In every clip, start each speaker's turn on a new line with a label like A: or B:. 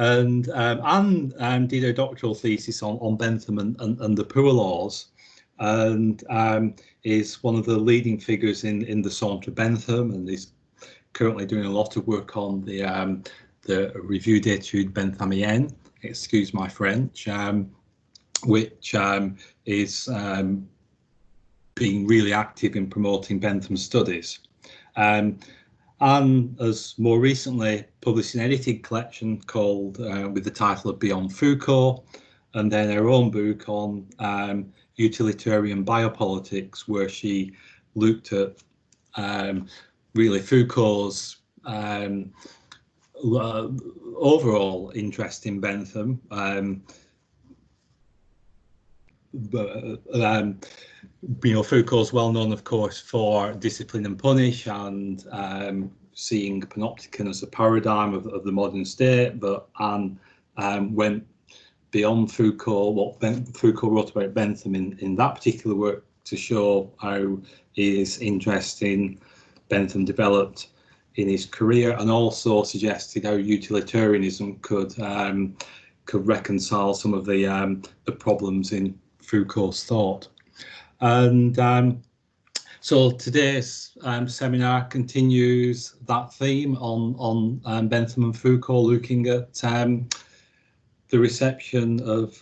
A: and Anne did a doctoral thesis on Bentham and the poor laws, and is one of the leading figures in the Centre Bentham, and is currently doing a lot of work on the Revue d'études benthamiennes, excuse my French, which is being really active in promoting Bentham studies. Anne has more recently published an edited collection called with the title of Beyond Foucault, and then her own book on utilitarian biopolitics, where she looked at really Foucault's overall interest in Bentham, Foucault's well known, of course, for Discipline and Punish, and seeing Panopticon as a paradigm of the modern state, but Anne went beyond Foucault, what Foucault wrote about Bentham in that particular work, to show how his interest in Bentham developed in his career, and also suggested how utilitarianism could reconcile some of the problems in Foucault's thought. And so today's seminar continues that theme on Bentham and Foucault, looking at the reception of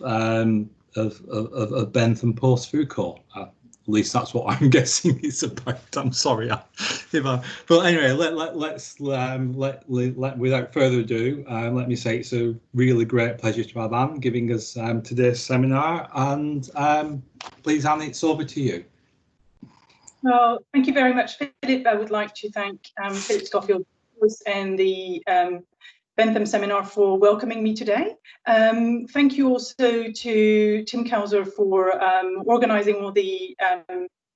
A: Bentham post-Foucault. At least that's what I'm guessing it's about. I'm sorry, but anyway, let's without further ado, let me say it's a really great pleasure to have Anne giving us today's seminar, and please, Anne, it's over to you.
B: Well, thank you very much, Philip. I would like to thank Philip Schofield and the Bentham seminar for welcoming me today. Thank you also to Tim Kauser for organizing all the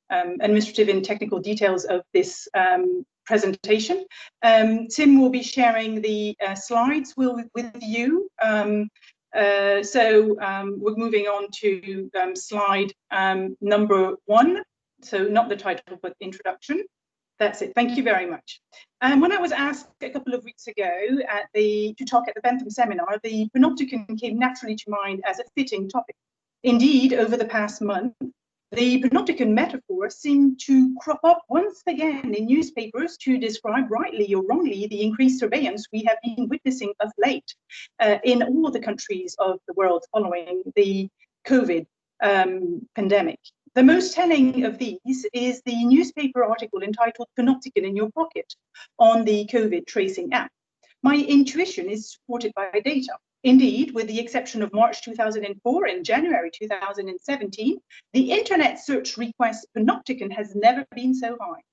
B: administrative and technical details of this presentation. Tim will be sharing the slides with you. So we're moving on to slide number 1. So not the title, but introduction. That's it. Thank you very much. When I was asked a couple of weeks ago to talk at the Bentham seminar, the Panopticon came naturally to mind as a fitting topic. Indeed, over the past month, the Panopticon metaphor seemed to crop up once again in newspapers to describe, rightly or wrongly, the increased surveillance we have been witnessing of late in all the countries of the world following the COVID pandemic. The most telling of these is the newspaper article entitled Panopticon in Your Pocket on the COVID tracing app. My intuition is supported by data. Indeed, with the exception of March 2004 and January 2017, the internet search request Panopticon has never been so high.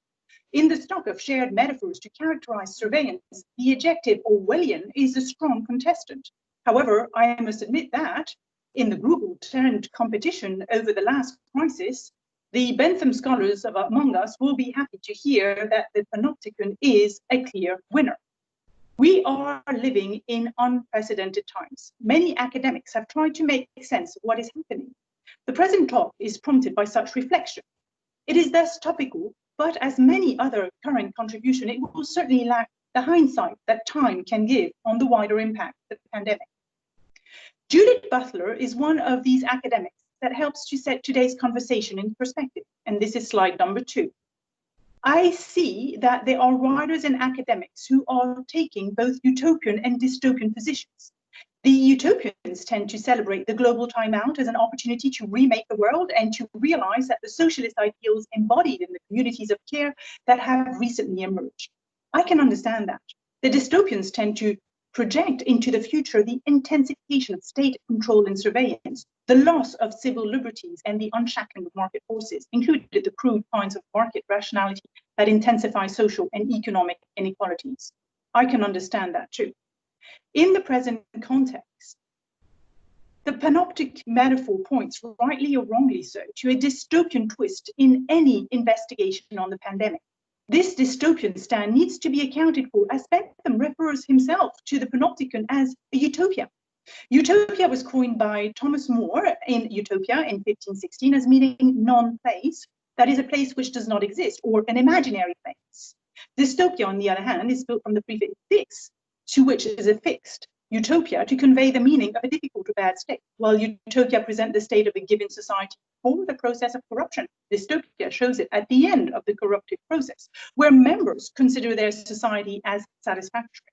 B: In the stock of shared metaphors to characterize surveillance, the adjective Orwellian is a strong contestant. However, I must admit that in the Google-turned competition over the last crisis, the Bentham scholars among us will be happy to hear that the Panopticon is a clear winner. We are living in unprecedented times. Many academics have tried to make sense of what is happening. The present talk is prompted by such reflection. It is thus topical, but as many other current contributions, it will certainly lack the hindsight that time can give on the wider impact of the pandemic. Judith Butler is one of these academics that helps to set today's conversation in perspective, and this is slide number 2. I see that there are writers and academics who are taking both utopian and dystopian positions. The utopians tend to celebrate the global timeout as an opportunity to remake the world and to realize that the socialist ideals embodied in the communities of care that have recently emerged. I can understand that. The dystopians tend to project into the future the intensification of state control and surveillance, the loss of civil liberties, and the unshackling of market forces, including the crude kinds of market rationality that intensify social and economic inequalities. I can understand that too. In the present context, the panoptic metaphor points, rightly or wrongly so, to a dystopian twist in any investigation on the pandemic. This dystopian stand needs to be accounted for, as Bentham refers himself to the Panopticon as a utopia. Utopia was coined by Thomas More in Utopia in 1516 as meaning non-place, that is a place which does not exist, or an imaginary place. Dystopia, on the other hand, is built from the prefix fix, to which is affixed utopia to convey the meaning of a difficult or bad state, while utopia presents the state of a given society for the process of corruption. Dystopia shows it at the end of the corruptive process, where members consider their society as satisfactory.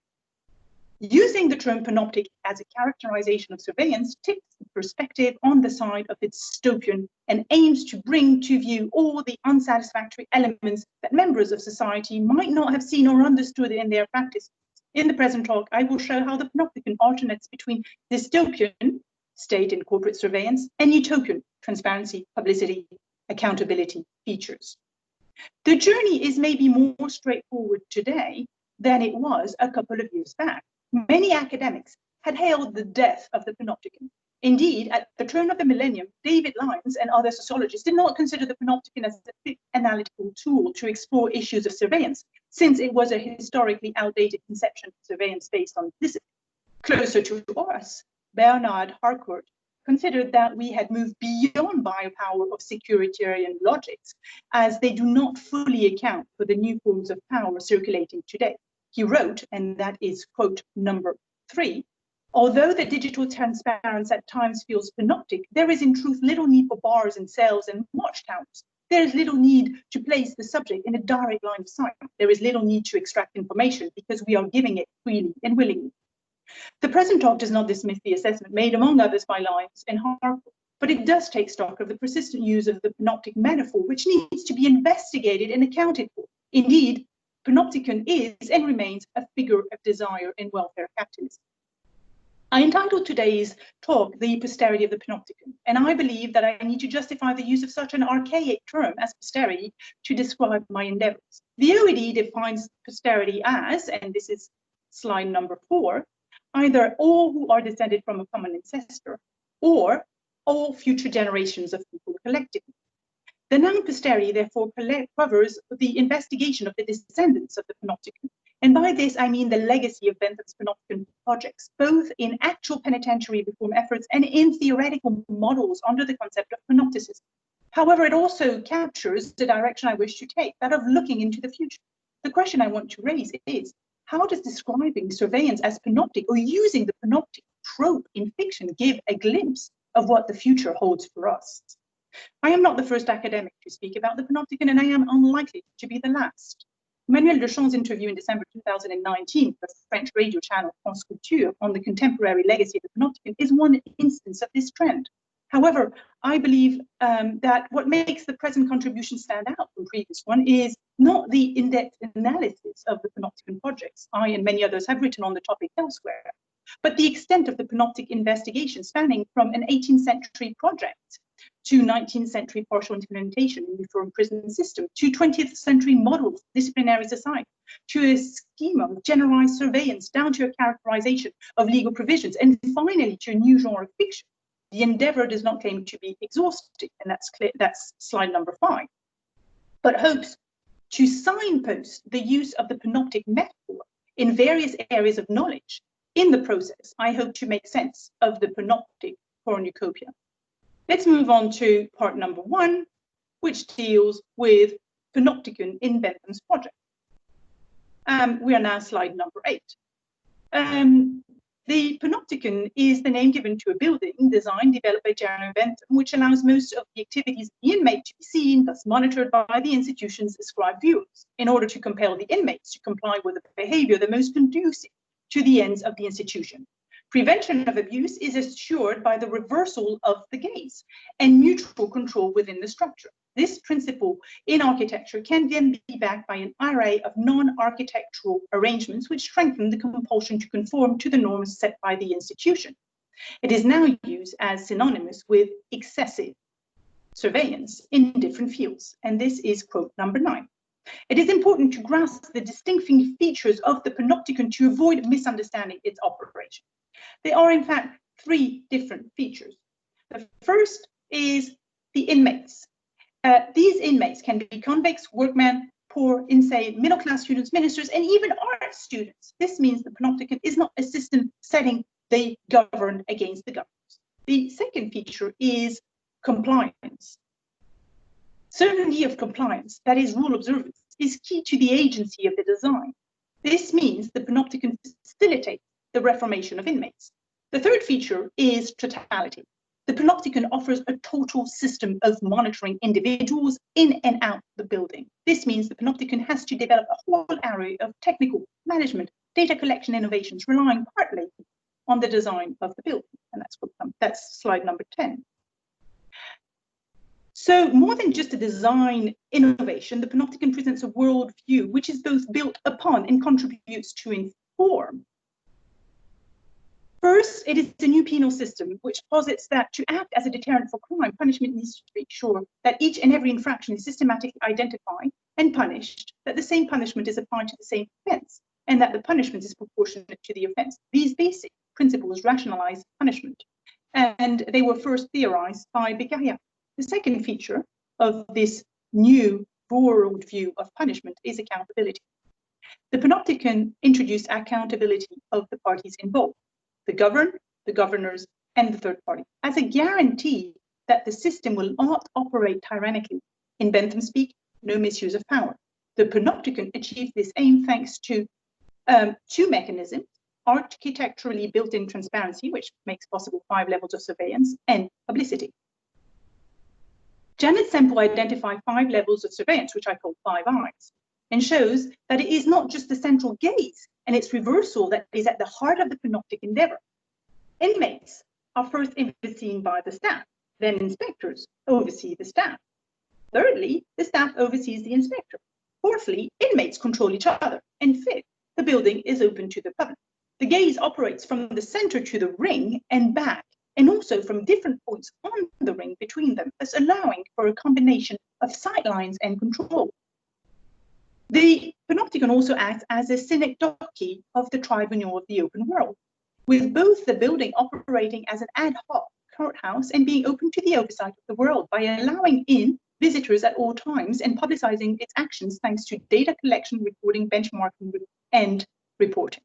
B: Using the term panoptic as a characterization of surveillance tips the perspective on the side of its dystopian and aims to bring to view all the unsatisfactory elements that members of society might not have seen or understood in their practice. In the present talk, I will show how the panopticon alternates between dystopian, state and corporate surveillance, and utopian, transparency, publicity, accountability features. The journey is maybe more straightforward today than it was a couple of years back. Many academics had hailed the death of the panopticon. Indeed, at the turn of the millennium, David Lyons and other sociologists did not consider the panopticon as a fit analytical tool to explore issues of surveillance, since it was a historically outdated conception of surveillance based on discipline. Closer to us, Bernard Harcourt considered that we had moved beyond biopower of securitarian logics, as they do not fully account for the new forms of power circulating today. He wrote, and that is quote number 3, although the digital transparency at times feels panoptic, there is in truth little need for bars and cells and watchtowers. There is little need to place the subject in a direct line of sight. There is little need to extract information because we are giving it freely and willingly. The present talk does not dismiss the assessment made among others by Lyons and Harcourt, but it does take stock of the persistent use of the panoptic metaphor, which needs to be investigated and accounted for. Indeed, panopticon is and remains a figure of desire in welfare capitalism. I entitled today's talk The Posterity of the Panopticon, and I believe that I need to justify the use of such an archaic term as posterity to describe my endeavors. The OED defines posterity as, and this is slide number 4, either all who are descended from a common ancestor or all future generations of people collectively. The noun posterity therefore covers the investigation of the descendants of the panopticon, and by this I mean the legacy of Bentham's panopticon projects, both in actual penitentiary reform efforts and in theoretical models under the concept of panopticism. However, it also captures the direction I wish to take, that of looking into the future. The question I want to raise is, how does describing surveillance as panoptic or using the panoptic trope in fiction give a glimpse of what the future holds for us? I am not the first academic to speak about the panopticon, and I am unlikely to be the last. Manuel Dechamp's interview in December 2019 for the French radio channel France Culture on the contemporary legacy of the panopticon is one instance of this trend. However, I believe that what makes the present contribution stand out from previous one is not the in-depth analysis of the panopticon projects I and many others have written on the topic elsewhere, but the extent of the panoptic investigation spanning from an 18th century project to 19th century partial implementation in the reform prison system, to 20th century models of disciplinary society, to a schema of generalized surveillance down to a characterization of legal provisions, and finally to a new genre of fiction. The endeavor does not claim to be exhaustive, and that's clear, that's slide number 5, but hopes to signpost the use of the panoptic metaphor in various areas of knowledge. In the process, I hope to make sense of the panoptic cornucopia. Let's move on to part number 1, which deals with panopticon in Bentham's project. We are now slide number 8. The panopticon is the name given to a building designed, developed by Jeremy Bentham, which allows most of the activities of the inmate to be seen, thus monitored by the institution's ascribed viewers, in order to compel the inmates to comply with a behavior the most conducive to the ends of the institution. Prevention of abuse is assured by the reversal of the gaze and mutual control within the structure. This principle in architecture can then be backed by an array of non-architectural arrangements which strengthen the compulsion to conform to the norms set by the institution. It is now used as synonymous with excessive surveillance in different fields, and this is quote number 9. It is important to grasp the distinguishing features of the panopticon to avoid misunderstanding its operation. There are in fact 3 different features. The first is the inmates. These inmates can be convicts, workmen, poor, insane, middle-class students, ministers, and even art students. This means the panopticon is not a system setting the governed against the governors. The second feature is compliance. Certainty of compliance, that is rule observance, is key to the agency of the design. This means the panopticon facilitates the reformation of inmates. The third feature is totality. The Panopticon offers a total system of monitoring individuals in and out the building. This means the Panopticon has to develop a whole array of technical, management, data collection innovations, relying partly on the design of the building. And that's slide number 10. So more than just a design innovation, the Panopticon presents a worldview which is both built upon and contributes to inform. First, it is a new penal system which posits that to act as a deterrent for crime, punishment needs to make sure that each and every infraction is systematically identified and punished, that the same punishment is applied to the same offence, and that the punishment is proportionate to the offence. These basic principles rationalize punishment, and they were first theorized by Beccaria. The second feature of this new worldview of punishment is accountability. The Panopticon introduced accountability of the parties involved, the governed, the governors, and the third party, as a guarantee that the system will not operate tyrannically. In Bentham speak, no misuse of power. The Panopticon achieved this aim thanks to two mechanisms: architecturally built-in transparency, which makes possible 5 levels of surveillance, and publicity. Janet Semple identified 5 levels of surveillance, which I call 5 eyes, and shows that it is not just the central gaze and its reversal that is at the heart of the panoptic endeavor. Inmates are first overseen by the staff, then inspectors oversee the staff. Thirdly, the staff oversees the inspector. Fourthly, inmates control each other. And fifth, the building is open to the public. The gaze operates from the center to the ring and back, and also from different points on the ring between them, thus allowing for a combination of sightlines and control. The Panopticon also acts as a synecdoche of the tribunal of the open world, with both the building operating as an ad hoc courthouse and being open to the oversight of the world by allowing in visitors at all times and publicizing its actions thanks to data collection, recording, benchmarking, and reporting.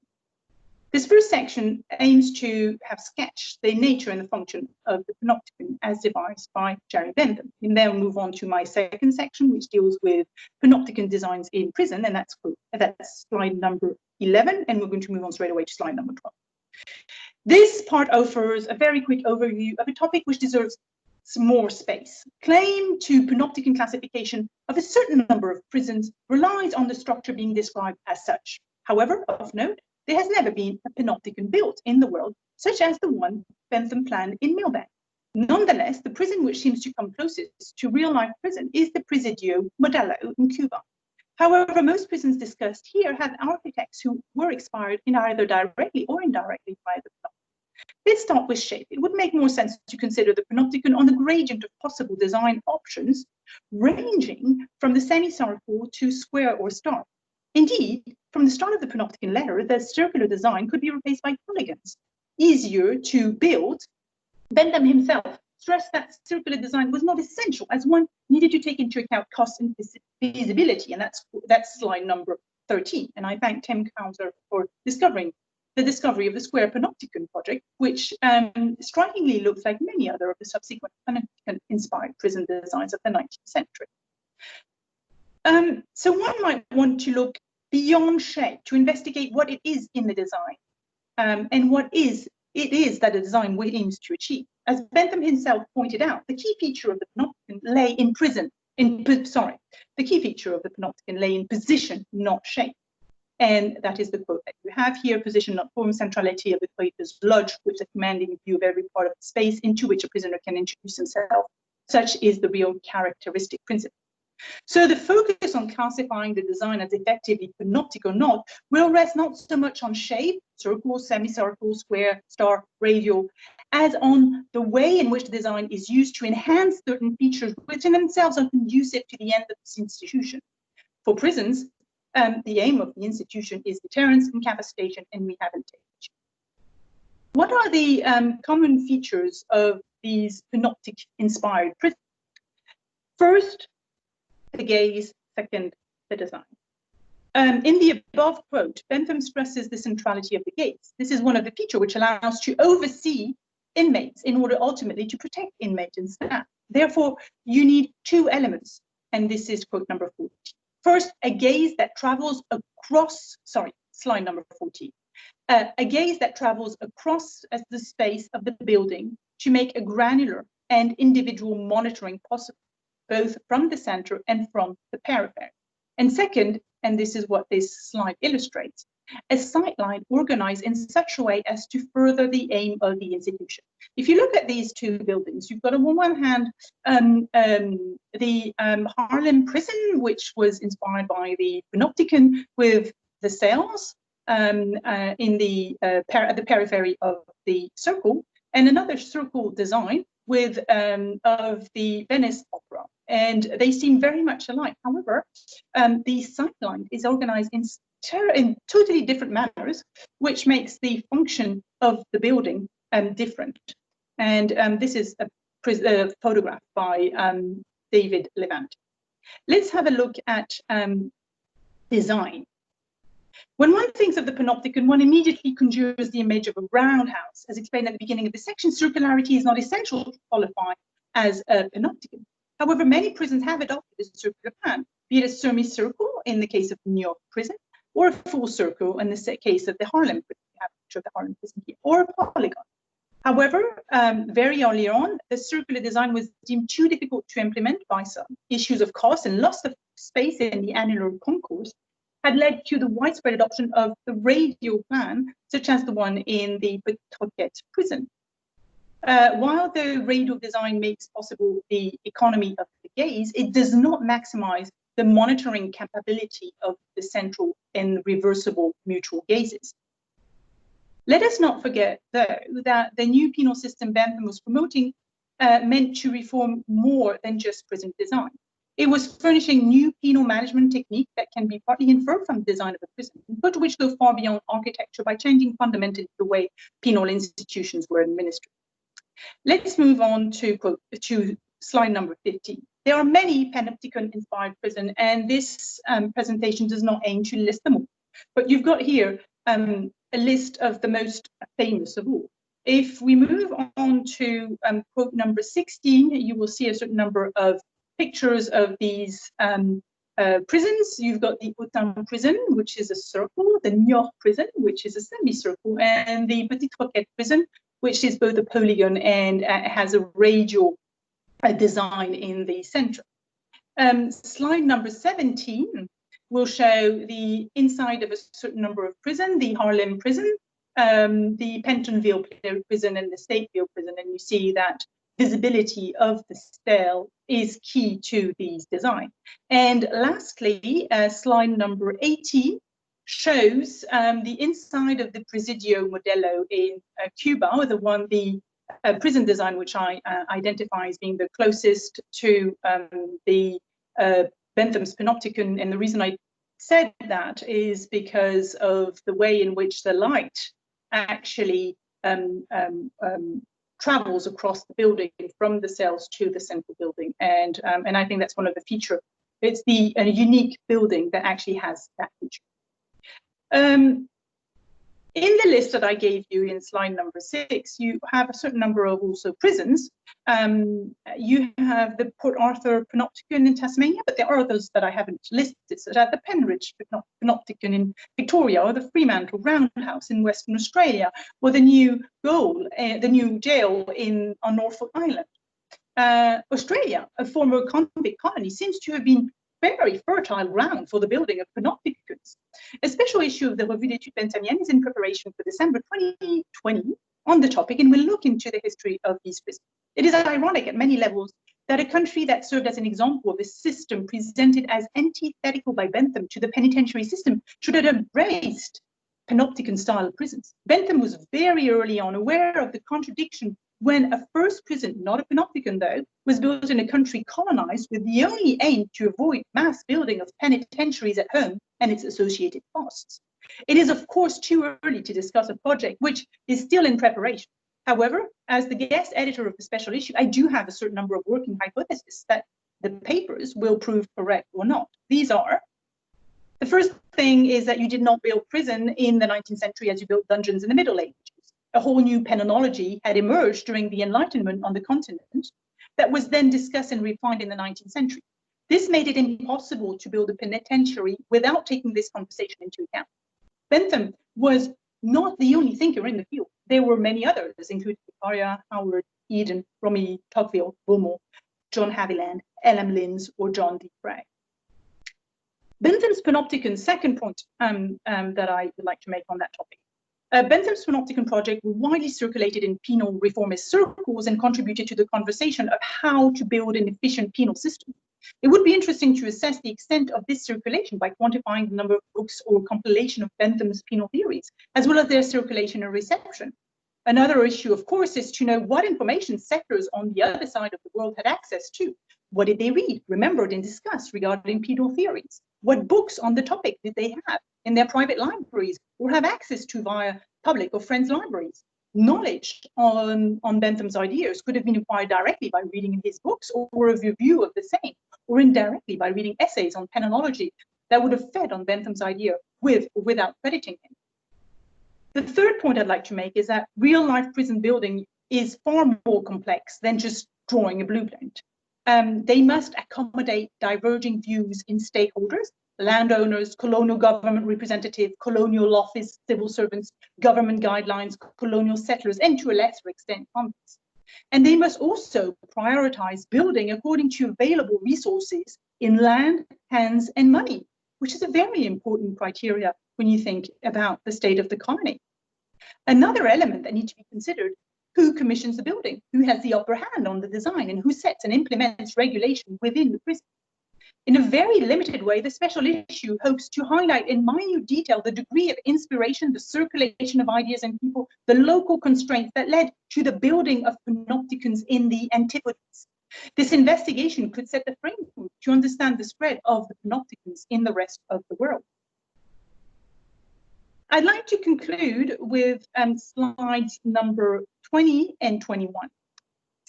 B: This first section aims to have sketched the nature and the function of the Panopticon as devised by Jerry Bentham. And then we'll move on to my second section, which deals with Panopticon designs in prison, and that's slide number 11, and we're going to move on straight away to slide number 12. This part offers a very quick overview of a topic which deserves some more space. Claim to Panopticon classification of a certain number of prisons relies on the structure being described as such. However, of note, there has never been a Panopticon built in the world, such as the one Bentham planned in Milbank. Nonetheless, the prison which seems to come closest to real-life prison is the Presidio Modelo in Cuba. However, most prisons discussed here have architects who were inspired in either directly or indirectly by the Panopticon. Let's start with shape. It would make more sense to consider the Panopticon on the gradient of possible design options, ranging from the semicircle to square or star. Indeed, from the start of the Panopticon letter, the circular design could be replaced by polygons. Easier to build, Bentham himself stressed that circular design was not essential, as one needed to take into account cost and feasibility, and that's slide number 13. And I thank Tim Counter for discovering the discovery of the square Panopticon project, which strikingly looks like many other of the subsequent Panopticon-inspired prison designs of the 19th century. So one might want to look beyond shape to investigate what it is in the design and what it is that the design aims to achieve. As Bentham himself pointed out, the key feature of the Panopticon lay in the key feature of the Panopticon lay in position, not shape. And that is the quote that you have here: position, not form, centrality of the equator's lodge with a commanding view of every part of the space into which a prisoner can introduce himself. Such is the real characteristic principle. So the focus on classifying the design as effectively panoptic or not will rest not so much on shape, circle, semicircle, square, star, radial, as on the way in which the design is used to enhance certain features which in themselves are conducive to the end of this institution. For prisons, the aim of the institution is deterrence, incapacitation, and rehabilitation. What are the common features of these panoptic-inspired prisons? First, the gaze, second, the design. In the above quote, Bentham stresses the centrality of the gaze. This is one of the features which allows to oversee inmates in order ultimately to protect inmates and staff. Therefore, you need 2 elements, and this is quote number 14. First, a gaze that travels across, slide number 14. A gaze that travels across the space of the building to make a granular and individual monitoring possible, both from the center and from the periphery. And second, and this is what this slide illustrates, a sightline organized in such a way as to further the aim of the institution. If you look at these two buildings, you've got on one hand the Haarlem prison, which was inspired by the Panopticon with the cells at the periphery of the circle, and another circle design with of the Venice Opera, and they seem very much alike. However, the sightline is organized in totally different manners, which makes the function of the building different. And this is a photograph by David Levant. Let's have a look at design. When one thinks of the Panopticon, one immediately conjures the image of a roundhouse. As explained at the beginning of the section, circularity is not essential to qualify as a Panopticon. However, many prisons have adopted a circular plan, be it a semicircle in the case of the New York prison, or a full circle in the case of the Haarlem prison. We have a picture of the Haarlem prison here, or a polygon. However, very early on, the circular design was deemed too difficult to implement by some. Issues of cost and loss of space in the annular concourse had led to the widespread adoption of the radial plan, such as the one in the Presidio prison. While the radial design makes possible the economy of the gaze, it does not maximize the monitoring capability of the central and reversible mutual gazes. Let us not forget, though, that the new penal system Bentham was promoting meant to reform more than just prison design. It was furnishing new penal management technique that can be partly inferred from the design of a prison, but which go far beyond architecture by changing fundamentally the way penal institutions were administered. Let's move on to slide number 15. There are many Panopticon-inspired prisons, and this presentation does not aim to list them all. But you've got here a list of the most famous of all. If we move on to quote number 16, you will see a certain number of pictures of these prisons. You've got the Autun prison, which is a circle, the New York prison, which is a semicircle, and the Petite Roquette prison, which is both a polygon and has a radial design in the center. Slide number 17 will show the inside of a certain number of prisons, the Haarlem prison, the Pentonville prison, and the Stateville prison, and you see that visibility of the stele is key to these designs. And lastly, slide number 18 shows the inside of the Presidio Modelo in Cuba, the prison design which I identify as being the closest to the Bentham's Panopticon. And the reason I said that is because of the way in which the light actually travels across the building from the cells to the central building, and I think that's one of the features. It's a unique building that actually has that feature. In the list that I gave you in slide number 6, you have a certain number of also prisons. You have the Port Arthur Panopticon in Tasmania, but there are others that I haven't listed, such as the Penrich Panopticon in Victoria, or the Fremantle Roundhouse in Western Australia, or the new jail on Norfolk Island. Australia, a former convict colony, seems to have been very fertile ground for the building of Panopticons. A special issue of the Revue d'études Benthamiennes is in preparation for December 2020 on the topic, and will look into the history of these prisons. It is ironic at many levels that a country that served as an example of a system presented as antithetical by Bentham to the penitentiary system should have embraced Panopticon-style prisons. Bentham was very early on aware of the contradiction when a first prison, not a Panopticon though, was built in a country colonized with the only aim to avoid mass building of penitentiaries at home and its associated costs. It is, of course, too early to discuss a project which is still in preparation. However, as the guest editor of the special issue, I do have a certain number of working hypotheses that the papers will prove correct or not. These are: the first thing is that you did not build prison in the 19th century as you built dungeons in the Middle Ages. A whole new penology had emerged during the Enlightenment on the continent that was then discussed and refined in the 19th century. This made it impossible to build a penitentiary without taking this conversation into account. Bentham was not the only thinker in the field. There were many others, including Beccaria, Howard, Eden, Romy, Tocqueville, Beaumont, John Haviland, L.M. Linz, or John D. Gray. Bentham's Panopticon, second point that I would like to make on that topic. Bentham's Panopticon project were widely circulated in penal reformist circles and contributed to the conversation of how to build an efficient penal system. It would be interesting to assess the extent of this circulation by quantifying the number of books or compilation of Bentham's penal theories, as well as their circulation and reception. Another issue, of course, is to know what information sectors on the other side of the world had access to. What did they read, remembered, and discussed regarding penal theories? What books on the topic did they have in their private libraries or have access to via public or friends' libraries? Knowledge on Bentham's ideas could have been acquired directly by reading his books or a review of the same, or indirectly by reading essays on penology that would have fed on Bentham's idea with or without crediting him. The third point I'd like to make is that real-life prison building is far more complex than just drawing a blueprint. They must accommodate diverging views in stakeholders, landowners, colonial government representatives, colonial office, civil servants, government guidelines, colonial settlers, and to a lesser extent, convicts. And they must also prioritize building according to available resources in land, hands, and money, which is a very important criteria when you think about the state of the colony. Another element that needs to be considered: who commissions the building, who has the upper hand on the design, and who sets and implements regulation within the prison. In a very limited way, the special issue hopes to highlight in minute detail the degree of inspiration, the circulation of ideas and people, the local constraints that led to the building of panopticons in the antipodes. This investigation could set the framework to understand the spread of the panopticons in the rest of the world. I'd like to conclude with slides number 20 and 21.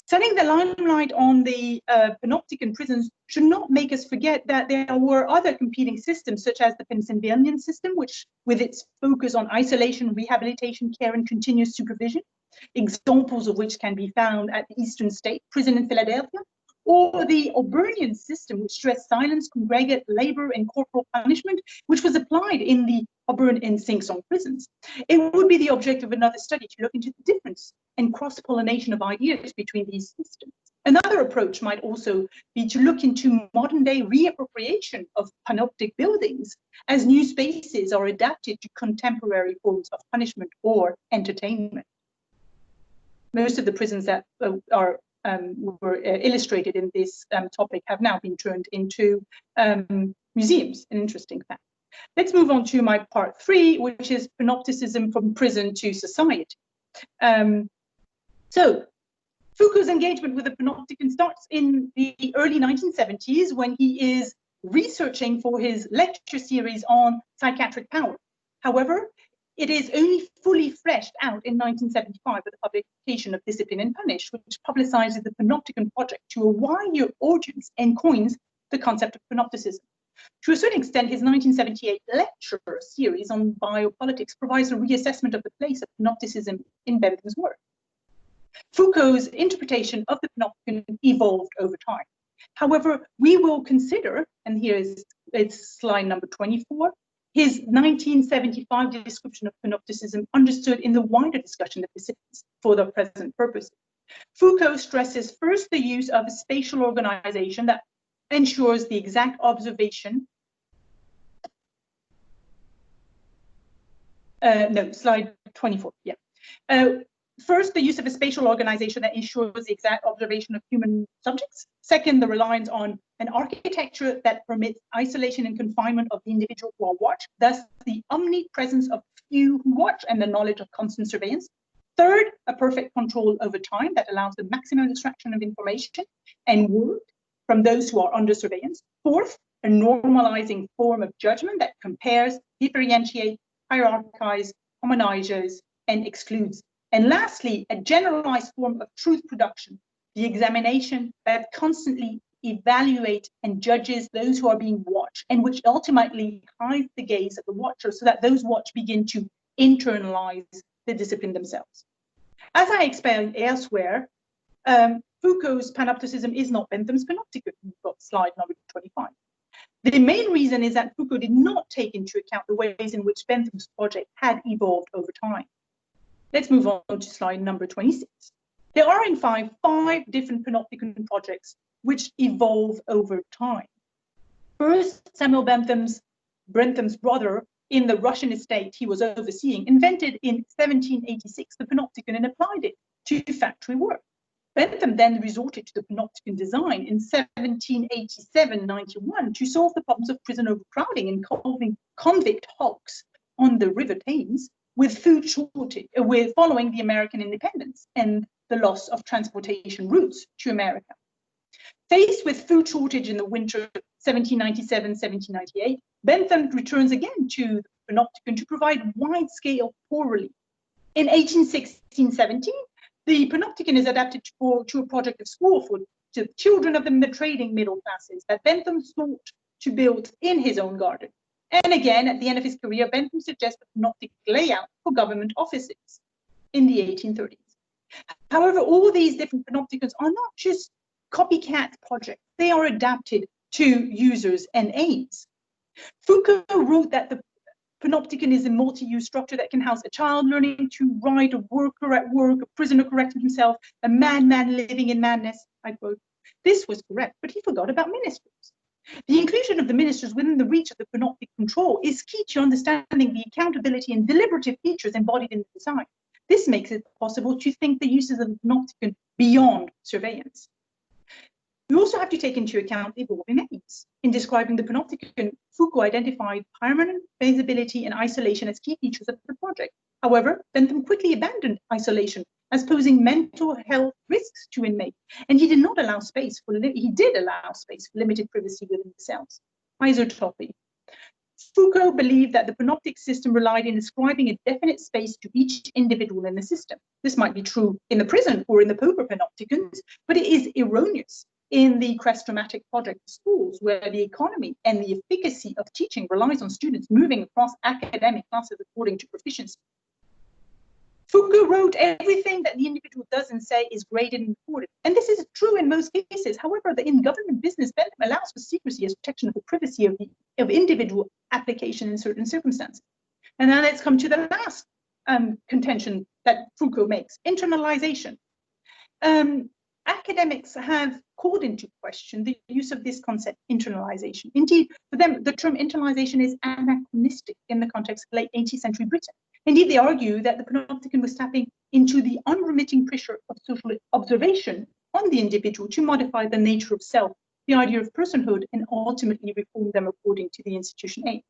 B: Setting the limelight on the Panopticon prisons should not make us forget that there were other competing systems, such as the Pennsylvanian system, which with its focus on isolation, rehabilitation, care, and continuous supervision, examples of which can be found at the Eastern State Prison in Philadelphia, or the Auburnian system, which stressed silence, congregate labor, and corporal punishment, which was applied in the Auburn and Sing Song prisons. It would be the object of another study to look into the difference and cross-pollination of ideas between these systems. Another approach might also be to look into modern-day reappropriation of panoptic buildings as new spaces are adapted to contemporary forms of punishment or entertainment. Most of the prisons that were illustrated in this topic have now been turned into museums, an interesting fact. Let's move on to my part 3, which is Panopticism from prison to society. So Foucault's engagement with the Panopticon starts in the early 1970s when he is researching for his lecture series on psychiatric power. However, it is only fully fleshed out in 1975 with the publication of Discipline and Punish, which publicizes the Panopticon project to a wider audience and coins the concept of Panopticism. To a certain extent, his 1978 lecture series on biopolitics provides a reassessment of the place of Panopticism in Bentham's work. Foucault's interpretation of the Panopticon evolved over time. However, we will consider, and here is it's slide number 24, his 1975 description of Panopticism understood in the wider discussion of disciplines for the present purpose. Foucault stresses first the use of a spatial organization that ensures the exact observation. No, slide 24, yeah. First, the use of a spatial organization that ensures the exact observation of human subjects. Second, the reliance on an architecture that permits isolation and confinement of the individual who are watched, thus the omnipresence of few who watch and the knowledge of constant surveillance. Third, a perfect control over time that allows the maximum extraction of information and word from those who are under surveillance. Fourth, a normalizing form of judgment that compares, differentiates, hierarchizes, homogenizes, and excludes. And lastly, a generalized form of truth production, the examination that constantly evaluates and judges those who are being watched, and which ultimately hides the gaze of the watcher so that those watched begin to internalize the discipline themselves. As I explained elsewhere, Foucault's Panopticism is not Bentham's Panopticon. We've got slide number 25. The main reason is that Foucault did not take into account the ways in which Bentham's project had evolved over time. Let's move on to slide number 26. There are, in fact, 5 different Panopticon projects which evolve over time. First, Samuel Bentham's brother, in the Russian estate he was overseeing, invented in 1786 the Panopticon and applied it to factory work. Bentham then resorted to the Panopticon design in 1787-91 to solve the problems of prison overcrowding and convict hulks on the River Thames, with food shortage, following the American independence and the loss of transportation routes to America. Faced with food shortage in the winter 1797-1798, Bentham returns again to the Panopticon to provide wide-scale poor relief. In 1816-17, the Panopticon is adapted to a project of school for the children of the trading middle classes that Bentham sought to build in his own garden. And again, at the end of his career, Bentham suggests a Panoptic layout for government offices in the 1830s. However, all these different Panopticons are not just copycat projects. They are adapted to users and aides. Foucault wrote that the Panopticon is a multi-use structure that can house a child learning to write, a worker at work, a prisoner correcting himself, a madman living in madness, I quote. This was correct, but he forgot about ministers. The inclusion of the ministers within the reach of the Panoptic control is key to understanding the accountability and deliberative features embodied in the design. This makes it possible to think the uses of the Panopticon beyond surveillance. We also have to take into account evolving aims. In describing the Panopticon, Foucault identified permanent visibility and isolation as key features of the project. However, Bentham quickly abandoned isolation as posing mental health risks to inmates, and he did allow space for limited privacy within the cells. Isotopy. Foucault believed that the Panoptic system relied in ascribing a definite space to each individual in the system. This might be true in the prison or in the pauper Panopticons, but it is erroneous in the chrestomatic project schools, where the economy and the efficacy of teaching relies on students moving across academic classes according to proficiency. Foucault wrote, everything that the individual does and say is graded and recorded. And this is true in most cases. However, in government business, Bentham allows for secrecy as protection of the privacy of individual application in certain circumstances. And now let's come to the last contention that Foucault makes, internalization. Academics have called into question the use of this concept, internalization. Indeed, for them, the term internalization is anachronistic in the context of late 18th century Britain. Indeed, they argue that the Panopticon was tapping into the unremitting pressure of social observation on the individual to modify the nature of self, the idea of personhood, and ultimately reform them according to the institution aims.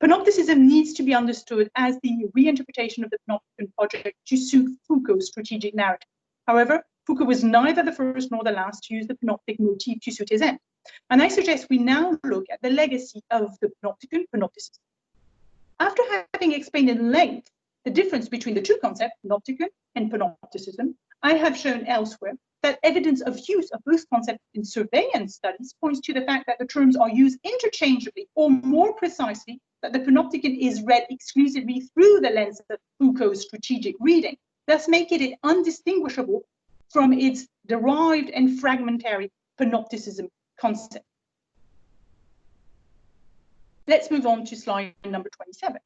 B: Panopticism needs to be understood as the reinterpretation of the Panopticon project to suit Foucault's strategic narrative. However, Foucault was neither the first nor the last to use the Panoptic motif to suit his end. And I suggest we now look at the legacy of the Panopticon, Panopticism. After having explained in length the difference between the two concepts, Panopticon and Panopticism, I have shown elsewhere that evidence of use of both concepts in surveillance studies points to the fact that the terms are used interchangeably, or more precisely, that the Panopticon is read exclusively through the lens of Foucault's strategic reading, thus making it undistinguishable from its derived and fragmentary Panopticism concept. Let's move on to slide number 27.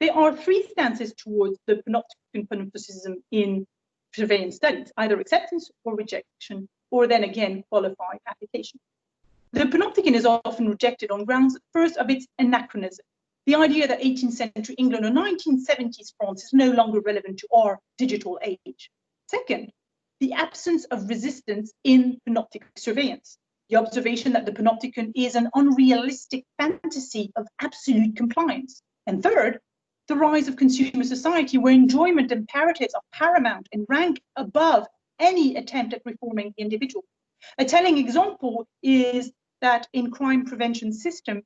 B: There are 3 stances towards the Panopticon Panopticism in surveillance studies, either acceptance or rejection, or then again qualified application. The Panopticon is often rejected on grounds, first, of its anachronism. The idea that 18th century England or 1970s France is no longer relevant to our digital age. Second, the absence of resistance in panoptic surveillance. The observation that the Panopticon is an unrealistic fantasy of absolute compliance. And third, the rise of consumer society where enjoyment imperatives are paramount and rank above any attempt at reforming the individual. A telling example is that in crime prevention system,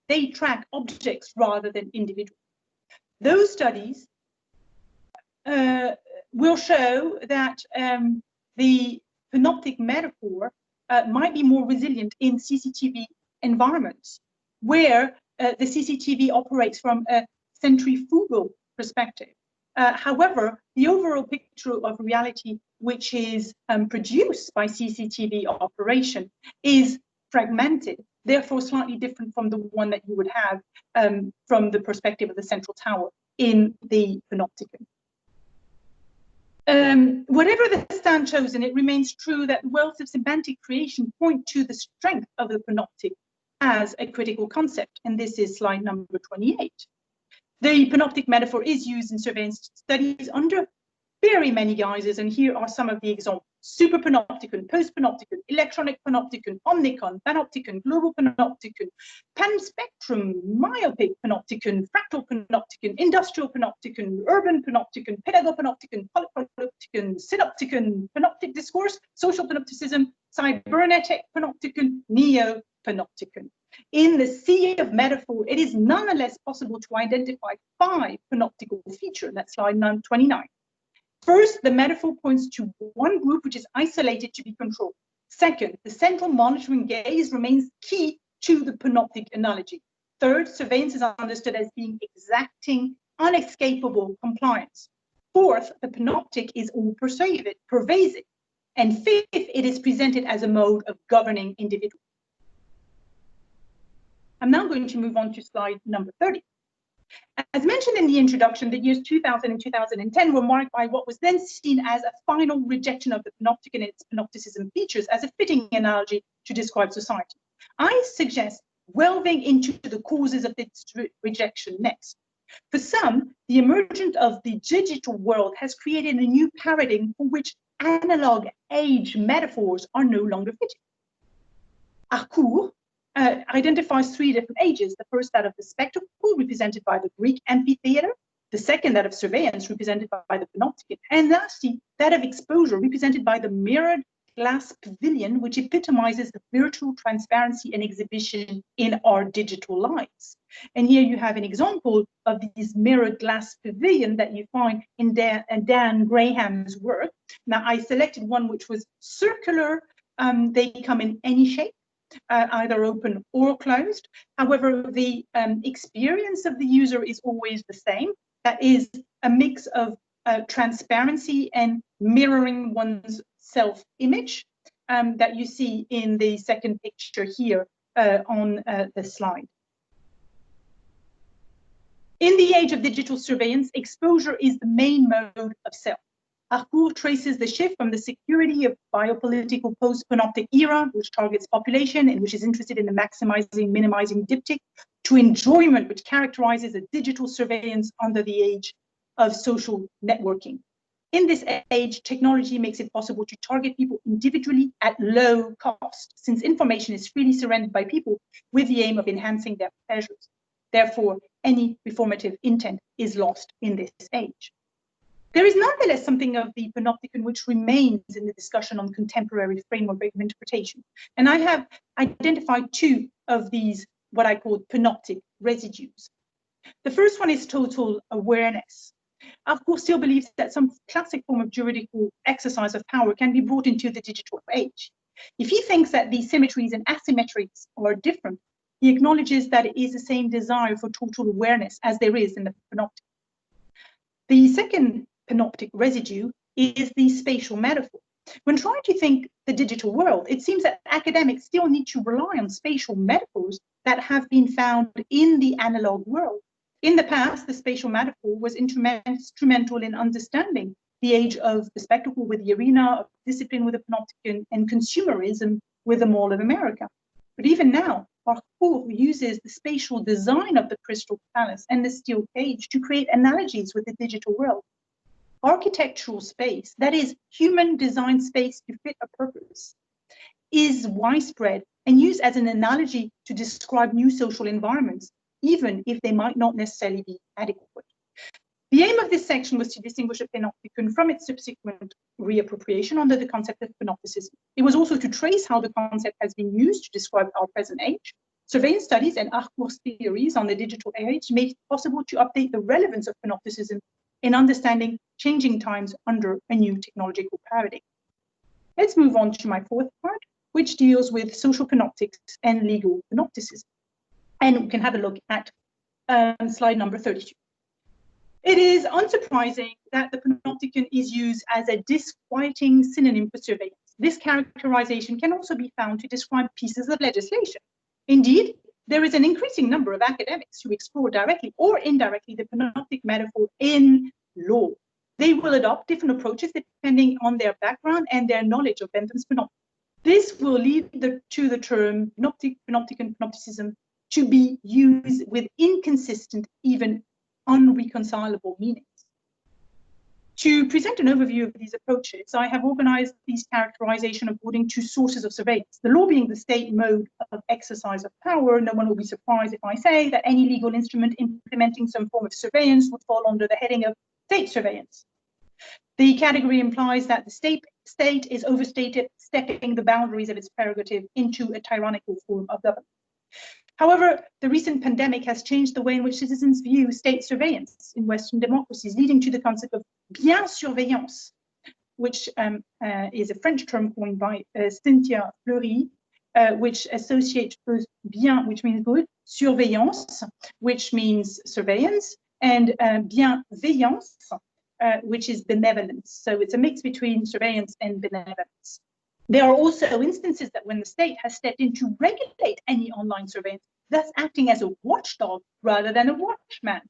B: they track objects rather than individuals. Those studies will show that the panoptic metaphor might be more resilient in CCTV environments, where the CCTV operates from a centrifugal perspective. However, the overall picture of reality which is produced by CCTV operation is fragmented, therefore slightly different from the one that you would have from the perspective of the central tower in the Panopticon. Whatever the stand chosen, it remains true that wells of semantic creation point to the strength of the panoptic as a critical concept, and this is slide number 28. The panoptic metaphor is used in surveillance studies under very many guises, and here are some of the examples. Super panopticon, post panopticon, electronic panopticon, omnicon, panopticon, global panopticon, panspectrum, myopic panopticon, fractal panopticon, industrial panopticon, urban panopticon, pedagopanopticon, polypanopticon, synopticon, panoptic discourse, social panopticism, cybernetic panopticon, neo-panopticon. In the sea of metaphor, it is nonetheless possible to identify 5 panoptical features. That's slide 29. First, the metaphor points to one group which is isolated to be controlled. Second, the central monitoring gaze remains key to the panoptic analogy. Third, surveillance is understood as being exacting, unescapable compliance. Fourth, the panoptic is all pervasive. And fifth, it is presented as a mode of governing individuals. I'm now going to move on to slide number 30. As mentioned in the introduction, the years 2000 and 2010 were marked by what was then seen as a final rejection of the panoptic and its panopticism features as a fitting analogy to describe society. I suggest delving into the causes of this rejection next. For some, the emergence of the digital world has created a new paradigm for which analog age metaphors are no longer fitting. Harcourt identifies 3 different ages. The first, that of the spectacle, represented by the Greek amphitheater. The second, that of surveillance, represented by the panopticon. And lastly, that of exposure, represented by the mirrored glass pavilion, which epitomizes the virtual transparency and exhibition in our digital lives. And here you have an example of this mirrored glass pavilion that you find in Dan Graham's work. Now, I selected one which was circular. They come in any shape, either open or closed. However, the experience of the user is always the same. That is a mix of transparency and mirroring one's self-image that you see in the second picture here on the slide. In the age of digital surveillance, exposure is the main mode of self. Harcourt traces the shift from the security of biopolitical post-panoptic era, which targets population and which is interested in the maximizing, minimizing diptych, to enjoyment, which characterizes a digital surveillance under the age of social networking. In this age, technology makes it possible to target people individually at low cost, since information is freely surrendered by people with the aim of enhancing their pleasures. Therefore, any reformative intent is lost in this age. There is nonetheless something of the panopticon which remains in the discussion on contemporary framework of interpretation. And I have identified 2 of these, what I call panoptic residues. The first one is total awareness. Harcourt still believes that some classic form of juridical exercise of power can be brought into the digital age. If he thinks that the symmetries and asymmetries are different, he acknowledges that it is the same desire for total awareness as there is in the panoptic. The second panoptic residue is the spatial metaphor. When trying to think the digital world, it seems that academics still need to rely on spatial metaphors that have been found in the analog world. In the past, the spatial metaphor was instrumental in understanding the age of the spectacle with the arena, of discipline with the panopticon, and consumerism with the Mall of America. But even now, Harcourt uses the spatial design of the Crystal Palace and the steel cage to create analogies with the digital world. Architectural space, that is, human design space to fit a purpose, is widespread and used as an analogy to describe new social environments, even if they might not necessarily be adequate. The aim of this section was to distinguish a panopticon from its subsequent reappropriation under the concept of panopticism. It was also to trace how the concept has been used to describe our present age. Surveillance studies and Harcourt's theories on the digital age made it possible to update the relevance of panopticism in understanding changing times under a new technological paradigm. Let's move on to my 4th part, which deals with social panoptics and legal panopticism. And we can have a look at slide number 32. It is unsurprising that the panopticon is used as a disquieting synonym for surveillance. This characterization can also be found to describe pieces of legislation. Indeed, there is an increasing number of academics who explore directly or indirectly the panoptic metaphor in law. They will adopt different approaches depending on their background and their knowledge of Bentham's panoptic. This will lead to the term panoptic, panopticon, panopticism to be used with inconsistent, even unreconcilable meanings. To present an overview of these approaches, I have organized these characterizations according to sources of surveillance. The law being the state mode of exercise of power, no one will be surprised if I say that any legal instrument implementing some form of surveillance would fall under the heading of state surveillance. The category implies that the state is stepping the boundaries of its prerogative into a tyrannical form of government. However, the recent pandemic has changed the way in which citizens view state surveillance in Western democracies, leading to the concept of bien-surveillance, which is a French term coined by Cynthia Fleury, which associates both bien, which means good, surveillance, which means surveillance, and bienveillance, which is benevolence. So it's a mix between surveillance and benevolence. There are also instances that when the state has stepped in to regulate any online surveillance, thus acting as a watchdog rather than a watchman.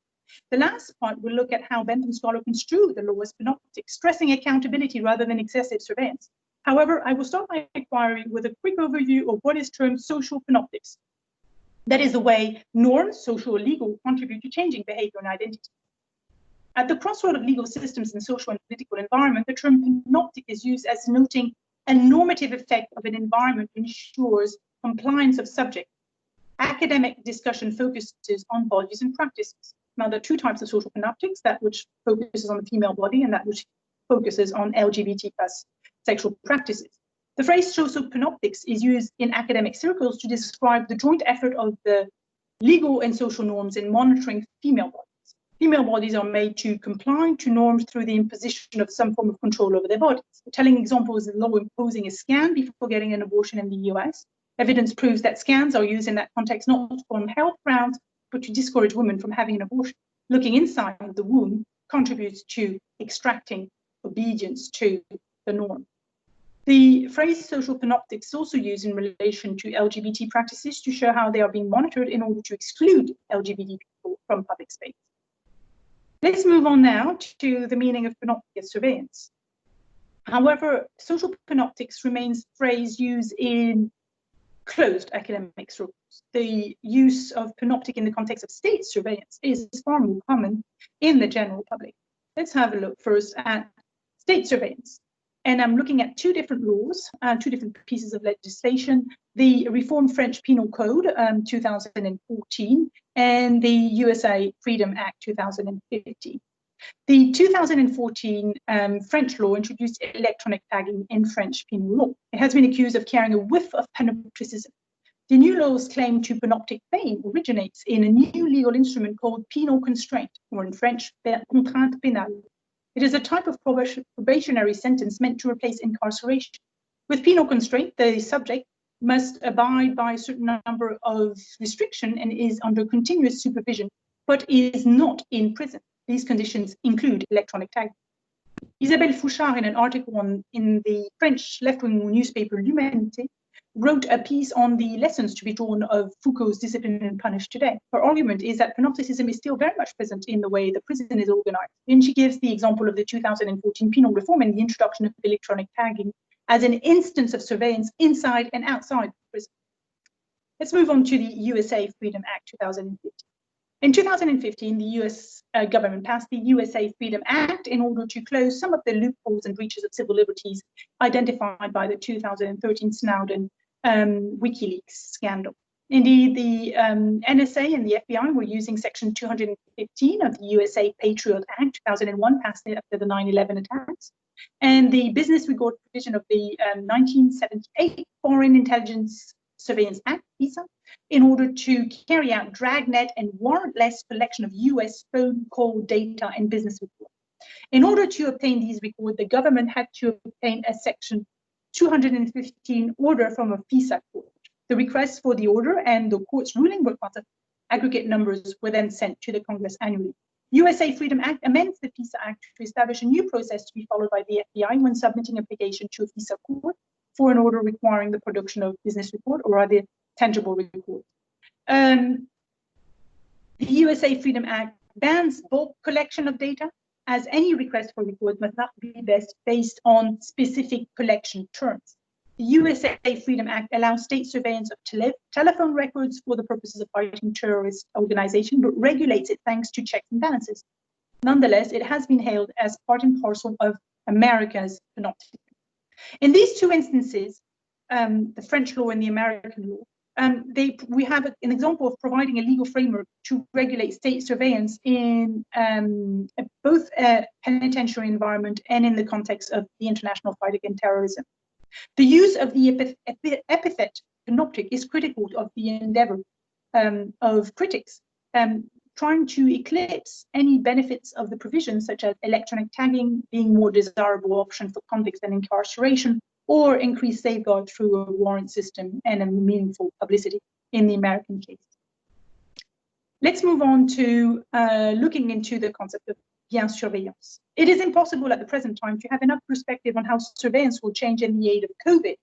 B: The last part will look at how Bentham scholar construed the law as panoptic, stressing accountability rather than excessive surveillance. However, I will start my inquiry with a quick overview of what is termed social panoptics. That is the way norms, social or legal, contribute to changing behavior and identity. At the crossroad of legal systems and social and political environment, the term panoptic is used as denoting a normative effect of an environment ensures compliance of subject. Academic discussion focuses on bodies and practices. Now, there are two types of social panoptics, that which focuses on the female body and that which focuses on LGBT plus sexual practices. The phrase social panoptics is used in academic circles to describe the joint effort of the legal and social norms in monitoring female bodies. Female bodies are made to comply to norms through the imposition of some form of control over their bodies. A telling example is the law imposing a scan before getting an abortion in the US. Evidence proves that scans are used in that context not on health grounds, but to discourage women from having an abortion. Looking inside the womb contributes to extracting obedience to the norm. The phrase social panoptics is also used in relation to LGBT practices to show how they are being monitored in order to exclude LGBT people from public space. Let's move on now to the meaning of panoptic as surveillance. However, social panoptics remains a phrase used in closed academic circles. The use of panoptic in the context of state surveillance is far more common in the general public. Let's have a look first at state surveillance. And I'm looking at two different laws, two different pieces of legislation, the Reformed French Penal Code 2014 and the USA Freedom Act 2015. The 2014 French law introduced electronic tagging in French penal law. It has been accused of carrying a whiff of panopticism. The new law's claim to panoptic fame originates in a new legal instrument called penal constraint, or in French, contrainte pénale. It is a type of probationary sentence meant to replace incarceration. With penal constraint, the subject must abide by a certain number of restrictions and is under continuous supervision, but is not in prison. These conditions include electronic tagging. Isabelle Fouchard, in an article in the French left-wing newspaper L'Humanité, wrote a piece on the lessons to be drawn of Foucault's Discipline and Punish today. Her argument is that panopticism is still very much present in the way the prison is organized. And she gives the example of the 2014 penal reform and the introduction of electronic tagging as an instance of surveillance inside and outside the prison. Let's move on to the USA Freedom Act 2015. In 2015, the US government passed the USA Freedom Act in order to close some of the loopholes and breaches of civil liberties identified by the 2013 Snowden WikiLeaks scandal. Indeed, the NSA and the FBI were using Section 215 of the USA Patriot Act 2001, passed after the 9/11 attacks, and the business record provision of the 1978 Foreign Intelligence Surveillance Act, FISA, in order to carry out dragnet and warrantless collection of US phone call data and business records. In order to obtain these records, the government had to obtain a Section 215 order from a FISA court. The request for the order and the court's ruling were part of aggregate numbers were then sent to the Congress annually. USA Freedom Act amends the FISA Act to establish a new process to be followed by the FBI when submitting application to a FISA court. for an order requiring the production of business report or other tangible report. The USA Freedom Act bans bulk collection of data, as any request for report must not be based on specific collection terms. The USA Freedom Act allows state surveillance of telephone records for the purposes of fighting terrorist organization, but regulates it thanks to checks and balances. Nonetheless, it has been hailed as part and parcel of America's panopticon. In these two instances, the French law and the American law, we have an example of providing a legal framework to regulate state surveillance in both a penitentiary environment and in the context of the international fight against terrorism. The use of the epithet panoptic is critical of the endeavor of critics, trying to eclipse any benefits of the provisions, such as electronic tagging being more desirable option for convicts than incarceration, or increased safeguard through a warrant system and a meaningful publicity in the American case. Let's move on to looking into the concept of bien surveillance. It is impossible at the present time to have enough perspective on how surveillance will change in the age of COVID,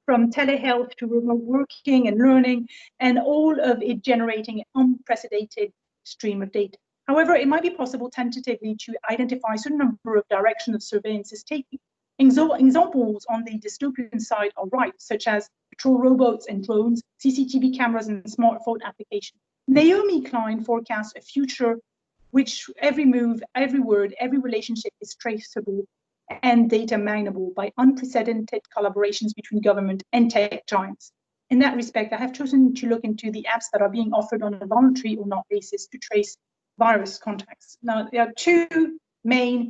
B: from telehealth to remote working and learning, and all of it generating an unprecedented stream of data. However, it might be possible tentatively to identify a certain number of directions of surveillance is taking. Examples on the dystopian side are rife, such as patrol robots and drones, CCTV cameras, and smartphone applications. Naomi Klein forecasts a future which every move, every word, every relationship is traceable and data mineable by unprecedented collaborations between government and tech giants. In that respect, I have chosen to look into the apps that are being offered on a voluntary or not basis to trace virus contacts. Now, there are two main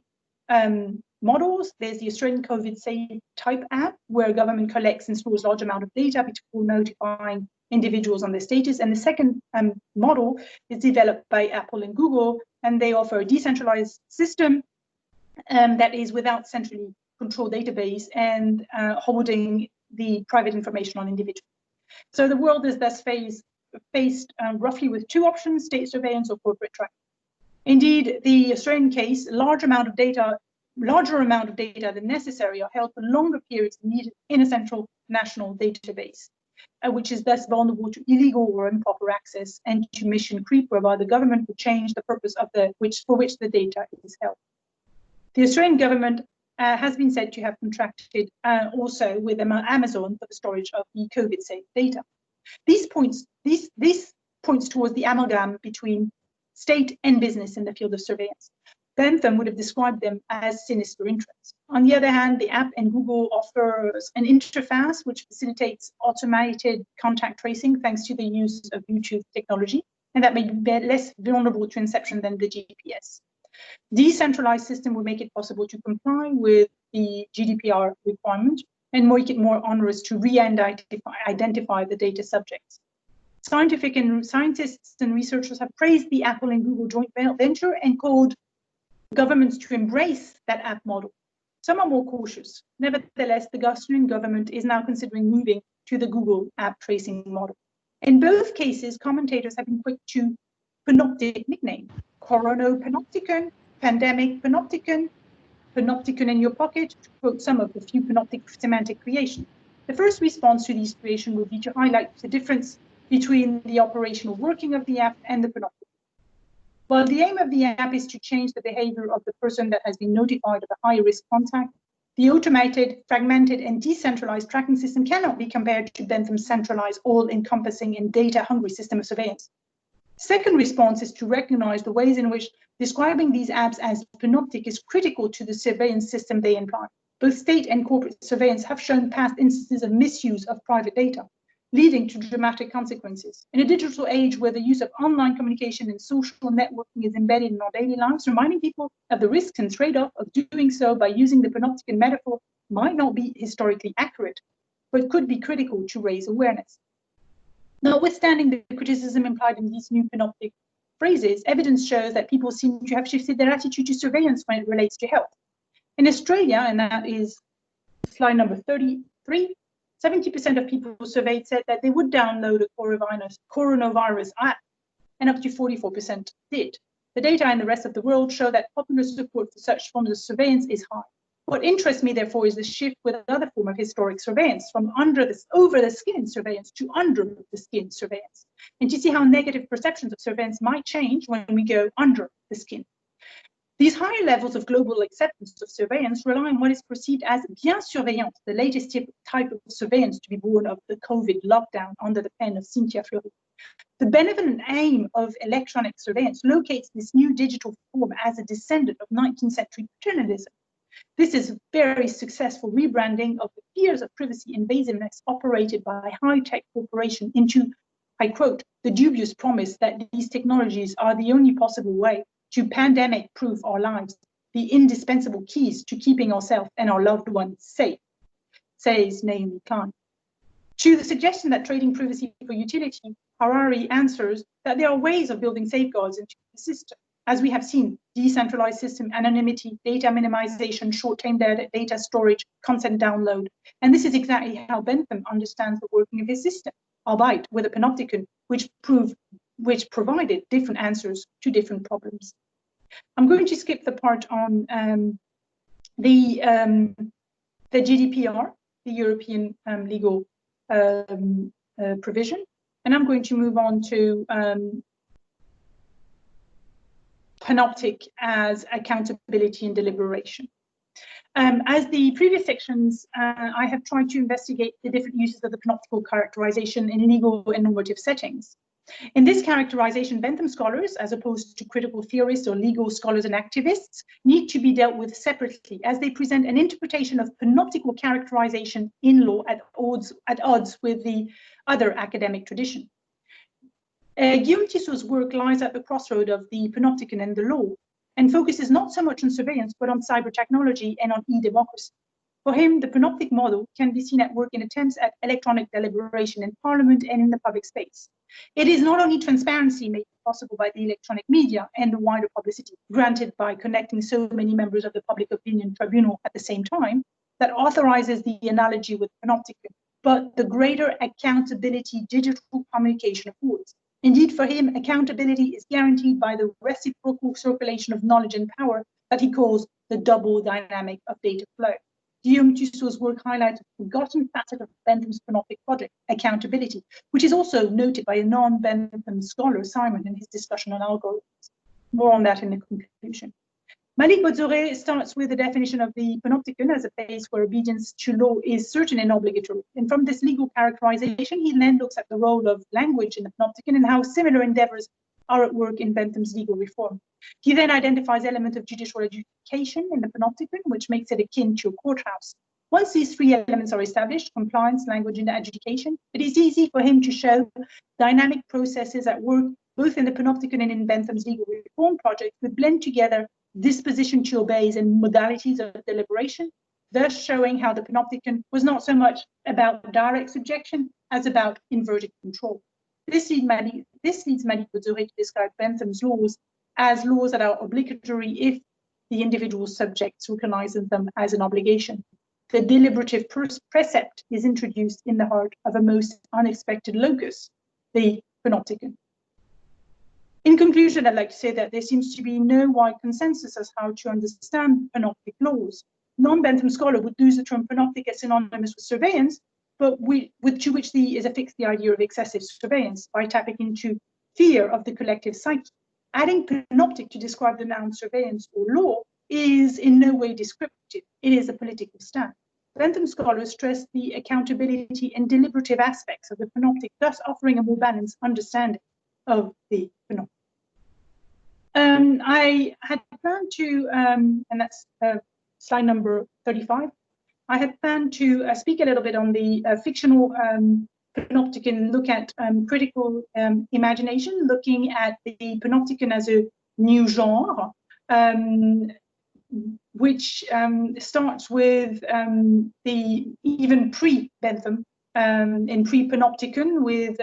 B: models. There's the Australian COVID Safe type app, where government collects and stores large amount of data before notifying individuals on their status. And the second model is developed by Apple and Google, and they offer a decentralized system that is without centrally controlled database and holding the private information on individuals. So the world is thus faced roughly with two options: state surveillance or corporate tracking. Indeed, the Australian case, larger amount of data than necessary are held for longer periods needed in a central national database, which is thus vulnerable to illegal or improper access and to mission creep, whereby the government would change the purpose of for which the data is held. The Australian government has been said to have contracted also with Amazon for the storage of the COVID safe data. This points towards the amalgam between state and business in the field of surveillance. Bentham would have described them as sinister interests. On the other hand, the app and Google offers an interface which facilitates automated contact tracing thanks to the use of Bluetooth technology, and that may be less vulnerable to inception than the GPS. Decentralized system will make it possible to comply with the GDPR requirement and make it more onerous to identify the data subjects. Scientists and researchers have praised the Apple and Google joint venture and called governments to embrace that app model. Some are more cautious. Nevertheless, the Australian government is now considering moving to the Google app tracing model. In both cases, commentators have been quick to panoptic nickname: Corono Panopticon, Pandemic Panopticon, Panopticon in your pocket, to quote some of the few panoptic semantic creations. The first response to these creations will be to highlight the difference between the operational working of the app and the panoptic. While the aim of the app is to change the behavior of the person that has been notified of a high-risk contact, the automated, fragmented, and decentralized tracking system cannot be compared to Bentham's centralized, all-encompassing, and data-hungry system of surveillance. Second response is to recognize the ways in which describing these apps as panoptic is critical to the surveillance system they imply. Both state and corporate surveillance have shown past instances of misuse of private data, leading to dramatic consequences. In a digital age where the use of online communication and social networking is embedded in our daily lives, reminding people of the risks and trade-off of doing so by using the panopticon metaphor might not be historically accurate, but could be critical to raise awareness. Notwithstanding the criticism implied in these new panoptic phrases, evidence shows that people seem to have shifted their attitude to surveillance when it relates to health. In Australia, and that is slide number 33, 70% of people surveyed said that they would download a coronavirus app, and up to 44% did. The data in the rest of the world show that popular support for such forms of surveillance is high. What interests me, therefore, is the shift with another form of historic surveillance from over the skin surveillance to under the skin surveillance. And you see how negative perceptions of surveillance might change when we go under the skin. These higher levels of global acceptance of surveillance rely on what is perceived as bien surveillance, the latest type of surveillance to be born of the COVID lockdown under the pen of Cynthia Fleury. The benevolent aim of electronic surveillance locates this new digital form as a descendant of 19th century paternalism. This is very successful rebranding of the fears of privacy invasiveness operated by high-tech corporations into, I quote, the dubious promise that these technologies are the only possible way to pandemic-proof our lives, the indispensable keys to keeping ourselves and our loved ones safe, says Naomi Klein. To the suggestion that trading privacy for utility, Harari answers that there are ways of building safeguards into the system. As we have seen, decentralized system, anonymity, data minimization, short-term data storage, consent download. And this is exactly how Bentham understands the working of his system, albeit with a panopticon, which provided different answers to different problems. I'm going to skip the part on the GDPR, the European legal provision, and I'm going to move on to panoptic as accountability and deliberation. As the previous sections, I have tried to investigate the different uses of the panoptical characterization in legal and normative settings. In this characterization, Bentham scholars, as opposed to critical theorists or legal scholars and activists, need to be dealt with separately as they present an interpretation of panoptical characterization in law at odds with the other academic tradition. Guillaume Tissot's work lies at the crossroad of the panopticon and the law, and focuses not so much on surveillance, but on cyber technology and on e-democracy. For him, the panoptic model can be seen at work in attempts at electronic deliberation in Parliament and in the public space. It is not only transparency made possible by the electronic media and the wider publicity granted by connecting so many members of the public opinion tribunal at the same time that authorizes the analogy with panopticon, but the greater accountability digital communication affords. Indeed, for him, accountability is guaranteed by the reciprocal circulation of knowledge and power that he calls the double dynamic of data flow. Guillaume Tissot's work highlights a forgotten facet of Bentham's panoptic project, accountability, which is also noted by a non-Bentham scholar, Simon, in his discussion on algorithms. More on that in the conclusion. Malik Bodzoré starts with the definition of the panopticon as a place where obedience to law is certain and obligatory. And from this legal characterization, he then looks at the role of language in the panopticon and how similar endeavors are at work in Bentham's legal reform. He then identifies elements of judicial adjudication in the panopticon, which makes it akin to a courthouse. Once these three elements are established, compliance, language, and adjudication, it is easy for him to show dynamic processes at work, both in the panopticon and in Bentham's legal reform project, that blend together disposition to obeys and modalities of deliberation, thus showing how the panopticon was not so much about direct subjection as about inverted control. This leads Malik Bodzoré to describe Bentham's laws as laws that are obligatory if the individual subjects recognizes them as an obligation. The deliberative precept is introduced in the heart of a most unexpected locus, the panopticon. In conclusion, I'd like to say that there seems to be no wide consensus as how to understand panoptic laws. Non-Bentham scholar would use the term panoptic as synonymous with surveillance, but to which is affixed the idea of excessive surveillance by tapping into fear of the collective psyche. Adding panoptic to describe the noun surveillance or law is in no way descriptive. It is a political stand. Bentham scholars stress the accountability and deliberative aspects of the panoptic, thus offering a more balanced understanding of the panoptic. I had planned to, and that's slide number 35, I had planned to speak a little bit on the fictional panopticon, look at critical imagination, looking at the panopticon as a new genre, which starts with the even pre-Bentham and pre-panopticon with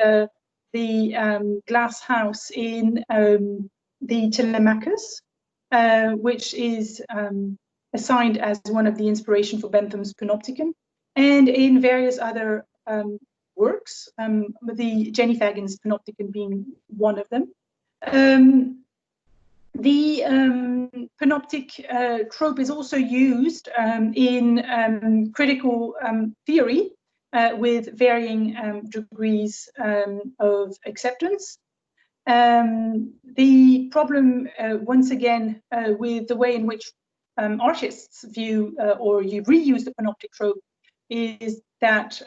B: the glass house in the Telemachus, which is assigned as one of the inspiration for Bentham's panopticon, and in various other works, the Jenny Fagin's panopticon being one of them. The panoptic trope is also used in critical theory with varying degrees of acceptance. The problem, once again, with the way in which artists view or you reuse the panoptic trope is that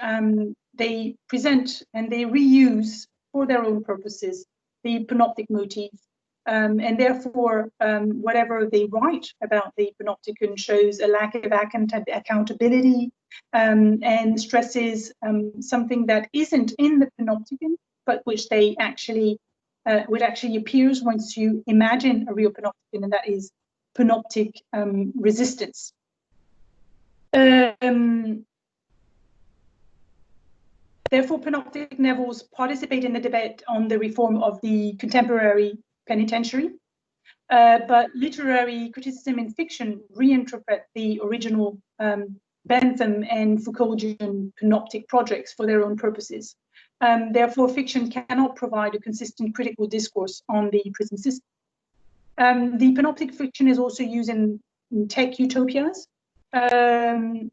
B: they present and they reuse for their own purposes the panoptic motif. And therefore, whatever they write about the panopticon shows a lack of accountability and stresses something that isn't in the panopticon, but which they actually appears once you imagine a real panopticon, and that is panoptic resistance. Therefore, panoptic nevels participate in the debate on the reform of the contemporary penitentiary, but literary criticism in fiction reinterpret the original Bentham and Foucauldian panoptic projects for their own purposes. Therefore, fiction cannot provide a consistent critical discourse on the prison system. The panoptic fiction is also used in tech utopias, and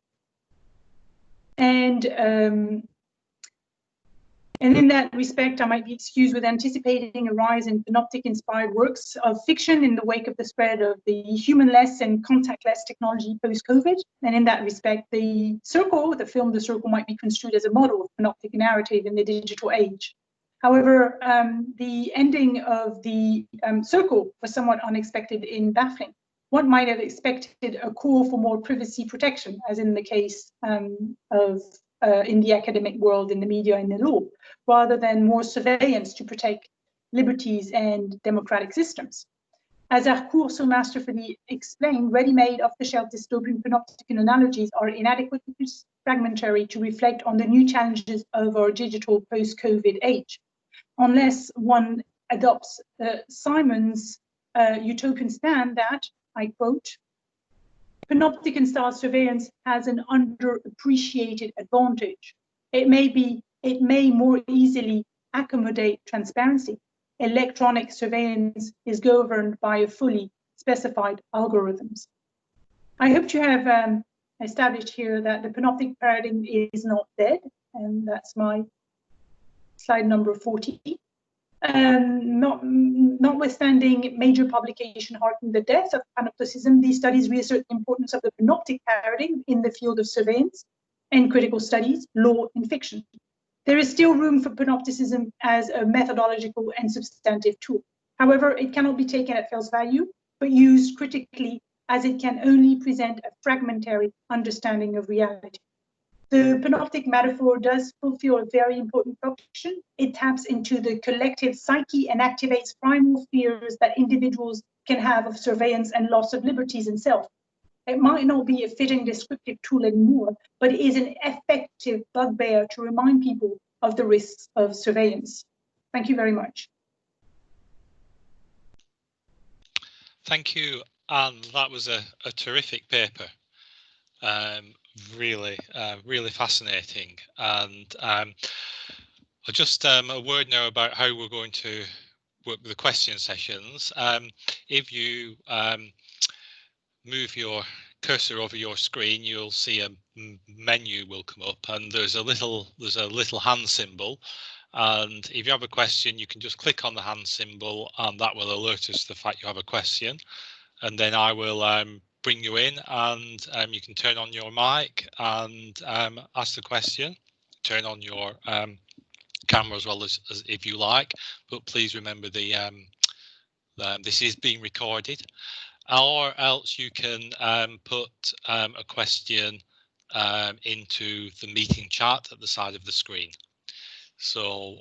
B: in that respect, I might be excused with anticipating a rise in panoptic-inspired works of fiction in the wake of the spread of the human-less and contact-less technology post-COVID. And in that respect, the film The Circle might be construed as a model of panoptic narrative in the digital age. However, the ending of the Circle was somewhat unexpected and baffling. One might have expected a call for more privacy protection, as in the case in the academic world, in the media, in the law, rather than more surveillance to protect liberties and democratic systems. As Harcourt so masterfully explained, ready-made off-the-shelf dystopian panopticon analogies are inadequately fragmentary to reflect on the new challenges of our digital post-COVID age. Unless one adopts Simon's utopian stand that, I quote, panopticon-style surveillance has an underappreciated advantage. It may more easily accommodate transparency. Electronic surveillance is governed by a fully specified algorithms. I hope to have established here that the panoptic paradigm is not dead, and that's my slide number 40. Notwithstanding major publication heartening the death of Panopticism, these studies reassert the importance of the panoptic paradigm in the field of surveillance and critical studies, law, and fiction. There is still room for Panopticism as a methodological and substantive tool. However, it cannot be taken at face value, but used critically, as it can only present a fragmentary understanding of reality. The panoptic metaphor does fulfill a very important function. It taps into the collective psyche and activates primal fears that individuals can have of surveillance and loss of liberties and self. It might not be a fitting descriptive tool anymore, but it is an effective bugbear to remind people of the risks of surveillance. Thank you very much.
C: Thank you, Anne. That was a terrific paper. Really fascinating. And just a word now about how we're going to work with the question sessions. If you move your cursor over your screen, you'll see a menu will come up, and there's a little hand symbol. And if you have a question, you can just click on the hand symbol, and that will alert us to the fact you have a question. And then I will bring you in, and you can turn on your mic and ask the question. Turn on your camera as well as if you like, but please remember this is being recorded. Or else you can put a question into the meeting chat at the side of the screen. So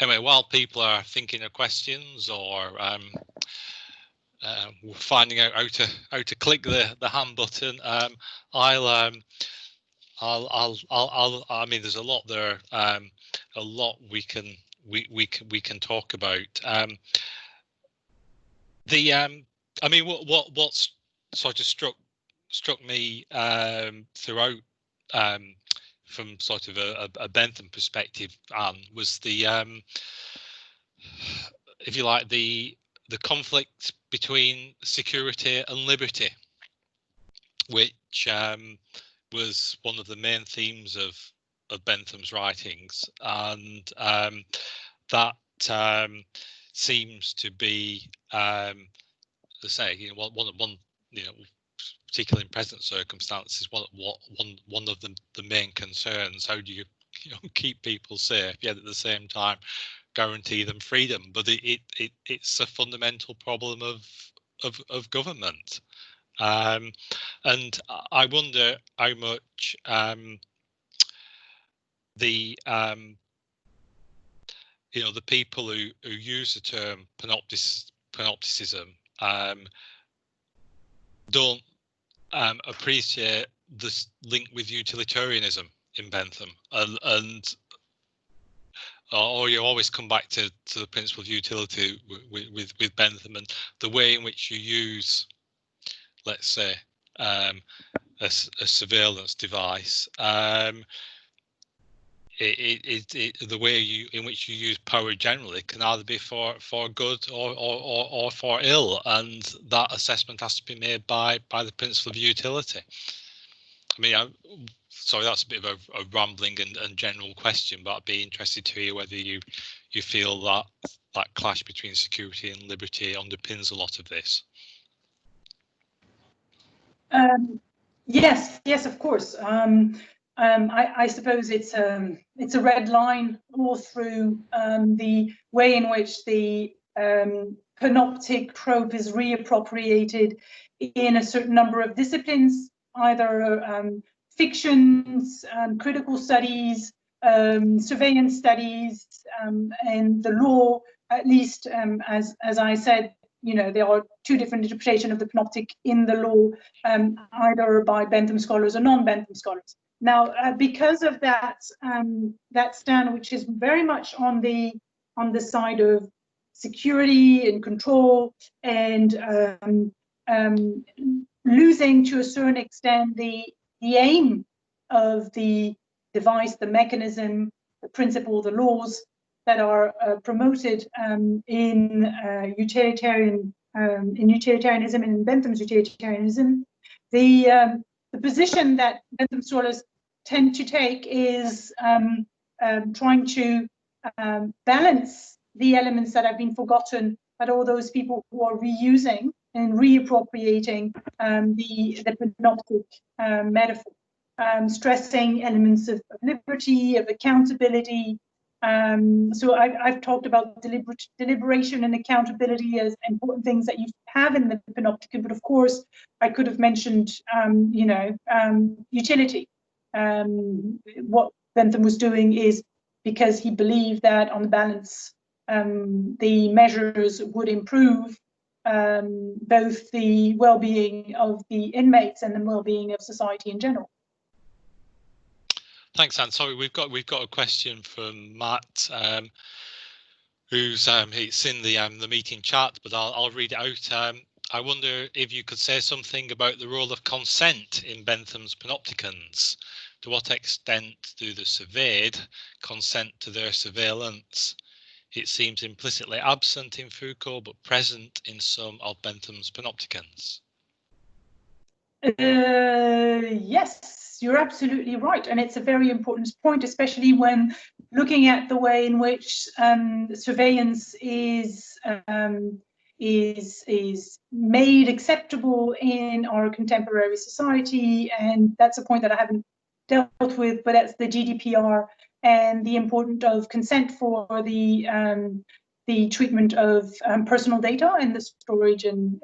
C: anyway, while people are thinking of questions or we're finding out how to click the hand button, I mean, there's a lot there, a lot we can talk about. I mean, what's sort of struck me throughout, from sort of a Bentham perspective, was the if you like, the conflict between security and liberty, which was one of the main themes of Bentham's writings, and that seems to be, let's say, one particularly in present circumstances, one of the main concerns. How do you keep people safe, yet at the same time guarantee them freedom? But it's a fundamental problem of government, and I wonder how much the people who use the term panopticism don't appreciate this link with utilitarianism in Bentham, and or you always come back to the principle of utility with Bentham, and the way in which you use, let's say, a surveillance device, the way in which you use power generally can either be for good or for ill, and that assessment has to be made by the principle of utility. I mean, sorry, that's a bit of a rambling and general question, but I'd be interested to hear whether you feel that clash between security and liberty underpins a lot of this.
B: Yes, of course. I suppose it's a red line all through the way in which the panoptic trope is reappropriated in a certain number of disciplines, either fictions, critical studies, surveillance studies, and the law. At least, as I said, there are two different interpretations of the panoptic in the law, either by Bentham scholars or non-Bentham scholars. Now, because of that stand, which is very much on the side of security and control, and losing to a certain extent the aim of the device, the mechanism, the principle, the laws that are promoted in utilitarianism and in Bentham's utilitarianism, the position that Bentham scholars tend to take is trying to balance the elements that have been forgotten, but all those people who are reusing and reappropriating the panoptic metaphor, stressing elements of liberty, of accountability. So I've talked about deliberation and accountability as important things that you have in the Panopticon, but of course I could have mentioned, utility. What Bentham was doing is because he believed that on the balance, the measures would improve both the well-being of the inmates and the well-being of society in general.
C: Thanks, Anne. Sorry, we've got a question from Matt, who's it's in the meeting chat, but I'll read it out. I wonder if you could say something about the role of consent in Bentham's Panopticons. To what extent do the surveyed consent to their surveillance? It seems implicitly absent in Foucault, but present in some of Bentham's Panopticons.
B: Yes, you're absolutely right, and it's a very important point, especially when looking at the way in which surveillance is made acceptable in our contemporary society, and that's a point that I haven't dealt with, but that's the GDPR and the importance of consent for the treatment of personal data and the storage and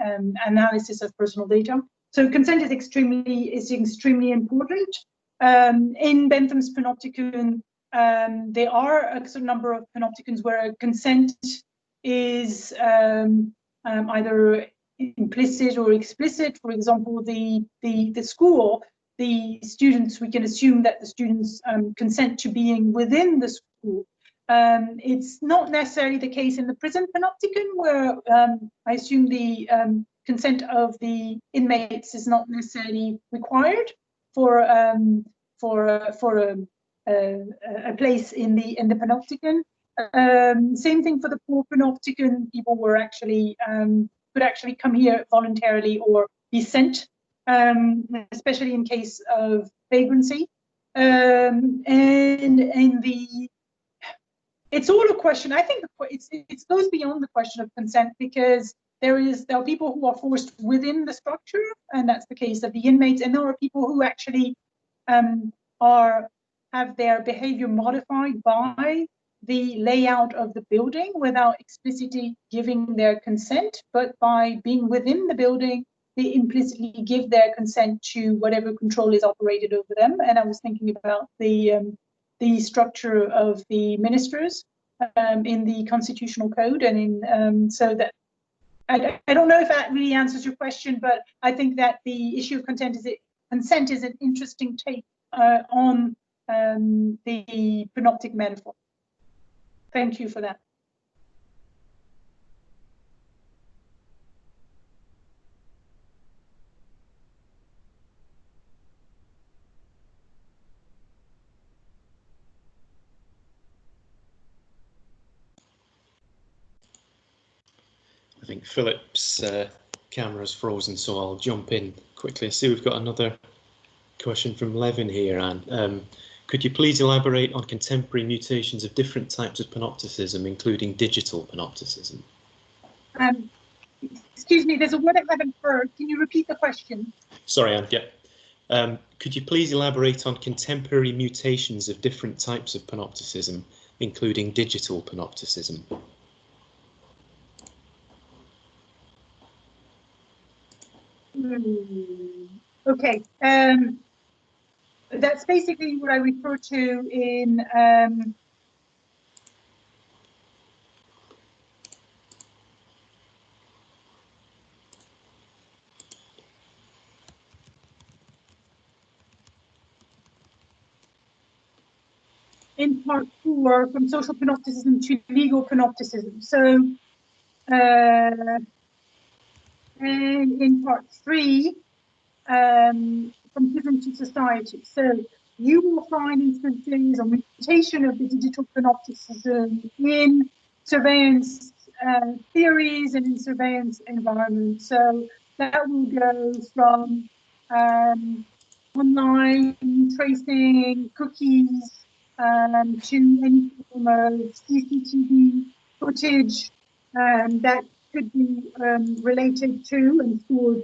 B: analysis of personal data. So consent is extremely important. In Bentham's Panopticon, there are a certain number of Panopticons where consent is either implicit or explicit. For example, the school, the students, we can assume that the students consent to being within the school. It's not necessarily the case in the prison Panopticon, where I assume the consent of the inmates is not necessarily required for a place in the Panopticon. Same thing for the poor Panopticon. People were actually could actually come here voluntarily or be sent, especially in case of vagrancy. It's all a question. I think it goes beyond the question of consent, because there are people who are forced within the structure, and that's the case of the inmates, and there are people who actually have their behavior modified by the layout of the building without explicitly giving their consent, but by being within the building, they implicitly give their consent to whatever control is operated over them. And I was thinking about the structure of the ministers in the constitutional code, and in so that I don't know if that really answers your question, but I think that the issue of consent is an interesting take on the panoptic metaphor. Thank you for that.
D: I think Philip's camera's frozen, so I'll jump in quickly. I see we've got another question from Levin here, Anne. Could you please elaborate on contemporary mutations of different types of panopticism, including digital panopticism?
B: Excuse me, there's a word I haven't heard. Can you repeat the question?
D: Sorry, Anne. Yeah. Could you please elaborate on contemporary mutations of different types of panopticism, including digital panopticism?
B: Okay. That's basically what I refer to in part 4, from social panopticism to legal panopticism. So, and in part 3, from prison to society. So you will find instances of mutation of the digital panopticism in surveillance theories and in surveillance environments. So that will go from online tracing, cookies, to any form of CCTV footage that could be related to and stored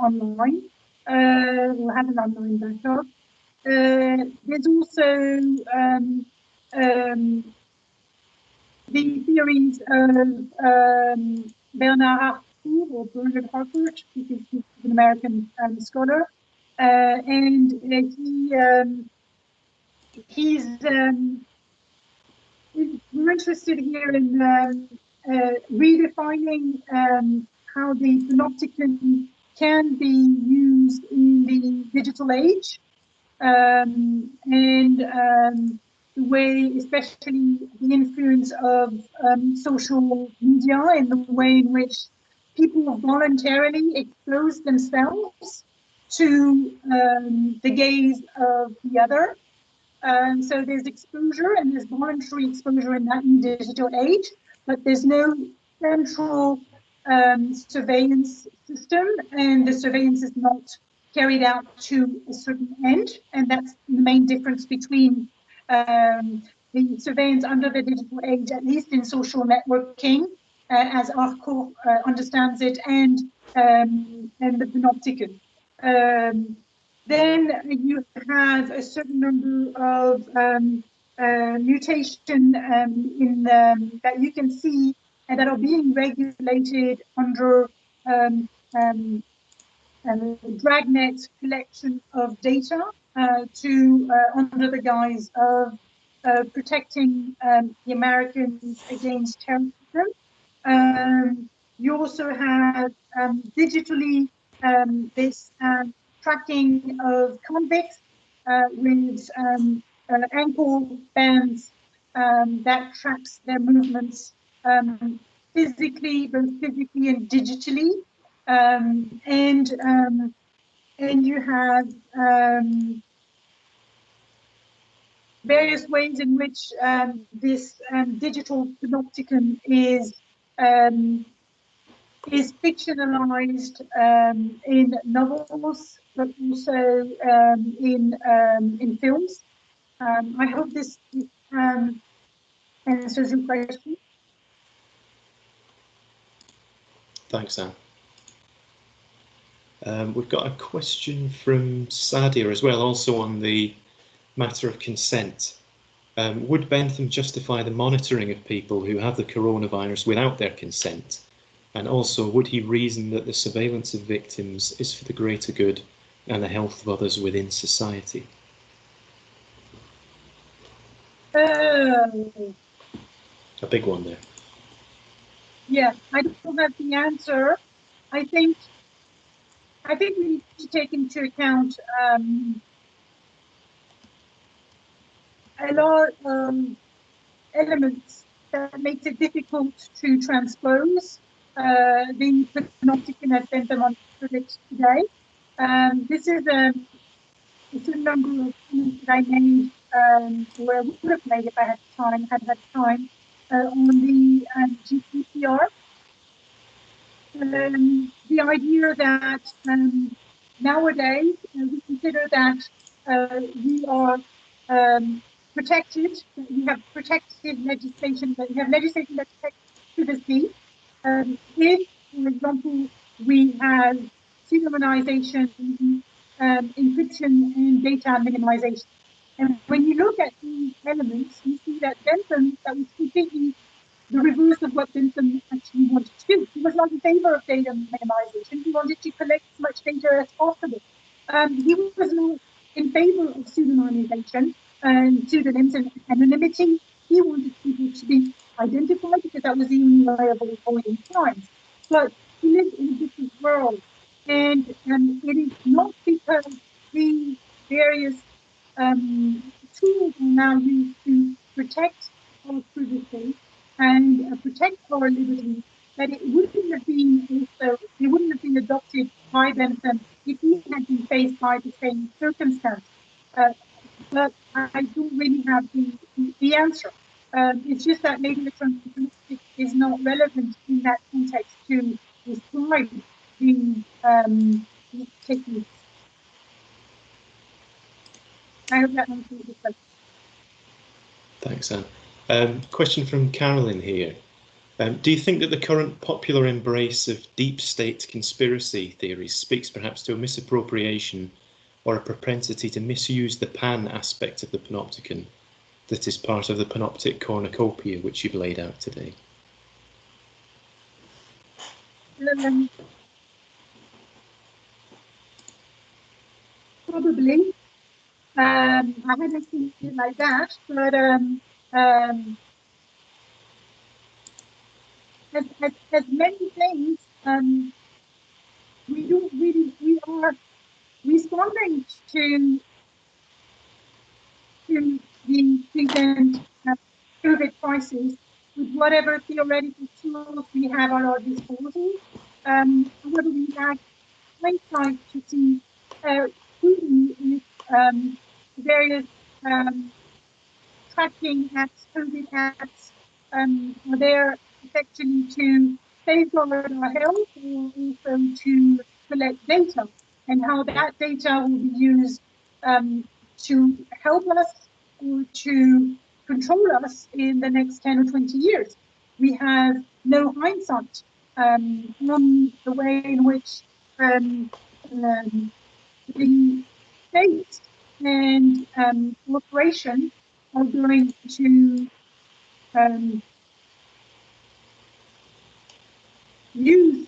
B: online, or have an online backup. There's also the theories of Bernard Harcourt, or Bernard Harcourt, because he's an American scholar, and he's we're interested here in redefining how the panopticon can be used in the digital age, and the way, especially the influence of social media and the way in which people voluntarily expose themselves to the gaze of the other. So there's exposure and there's voluntary exposure in that new digital age, but there's no central surveillance system, and the surveillance is not carried out to a certain end, and that's the main difference between the surveillance under the digital age, at least in social networking, as Harcourt understands it, and the panopticon. Then you have a certain number of mutation in that you can see and that are being regulated under dragnet collection of data under the guise of protecting the Americans against terrorism. You also have digitally this tracking of convicts with ankle bands that tracks their movements physically, both physically and digitally, and you have various ways in which this digital panopticon is is fictionalized in novels, but also in films. I hope this answers your question.
D: Thanks, Anne. We've got a question from Sadia as well, also on the matter of consent. Would Bentham justify the monitoring of people who have the coronavirus without their consent? And also, would he reason that the surveillance of victims is for the greater good and the health of others within society?
B: A
D: big one there.
B: Yeah, I don't have the answer. I think we need to take into account a lot of elements that makes it difficult to transpose the Panopticon as Bentham understood it today. This is a number of things that I made, or I would have made if I had time, on the GDPR. The idea that nowadays we consider that we are protected, we have protected legislation, that we have legislation that protects privacy. If, for example, we have pseudonymization, encryption, and data minimization. And when you look at these elements, you see that Bentham, that was completely the reverse of what Bentham actually wanted to do. He was not in favor of data minimization. He wanted to collect as much data as possible. He was not in favor of pseudonymization and pseudonyms and anonymity. He wanted people to be identified because that was the only way of avoiding crimes. But he lived in a different world. And it is not because the various tools are now used to protect our privacy and protect our liberty that it wouldn't have been adopted by Bentham if he had been faced by the same circumstance. But I don't really have the answer. It's just that maybe the transition is not relevant in that context to describe the techniques. I hope that answers the question.
D: Thanks, Anne. Question from Carolyn here. Do you think that the current popular embrace of deep state conspiracy theories speaks perhaps to a misappropriation or a propensity to misuse the pan aspect of the Panopticon that is part of the Panoptic cornucopia which you've laid out today?
B: Probably. I hadn't seen it like that, but as many things, we are responding to the present COVID crisis with whatever theoretical tools we have at our disposal. Whether we have hindsight to see who various tracking apps, COVID apps, are there effectively to safeguard our health or also to collect data, and how that data will be used to help us or to control us in the next 10 or 20 years. We have no hindsight on the way in which the state and corporations are going to use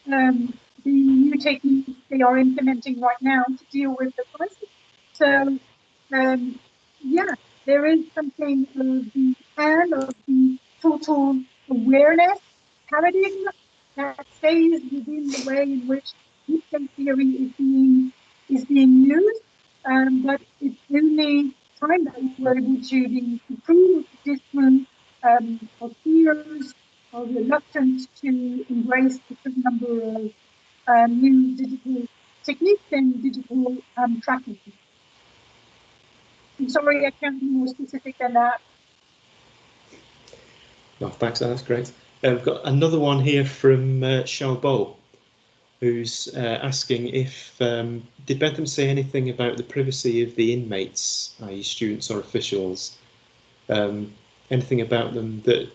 B: the new techniques they are implementing right now to deal with the crisis. So, yeah, there is something of the pan of the total awareness paradigm that stays within the way in which deep state theory is being used, but it's only time that we're able to prove, disprove, of fears, or reluctance to embrace a certain number of new digital techniques and digital tracking. I'm sorry, I can't be more specific than that.
D: No, thanks, that's great. We've got another one here from Chalbault, who's asking if, did Bentham say anything about the privacy of the inmates, i.e. students or officials? Anything about them, that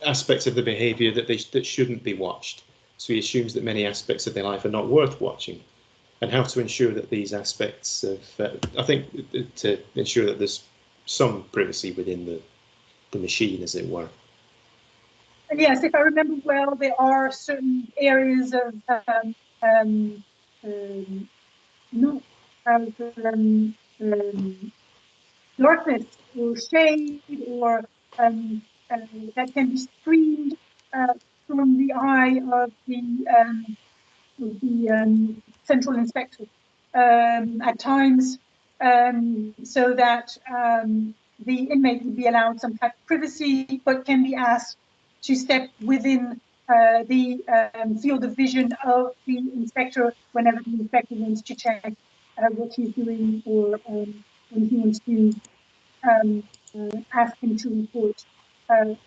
D: aspects of the behaviour that shouldn't be watched? So he assumes that many aspects of their life are not worth watching, and how to ensure that these aspects of, I think, to ensure that there's some privacy within the machine, as it were.
B: Yes, if I remember well, there are certain areas of not darkness or shade or that can be screened from the eye of the central inspector at times, so that the inmate would be allowed some type of privacy, but can be asked to step within the field of vision of the inspector whenever the inspector wants to check what he's doing, or when he wants to ask him to report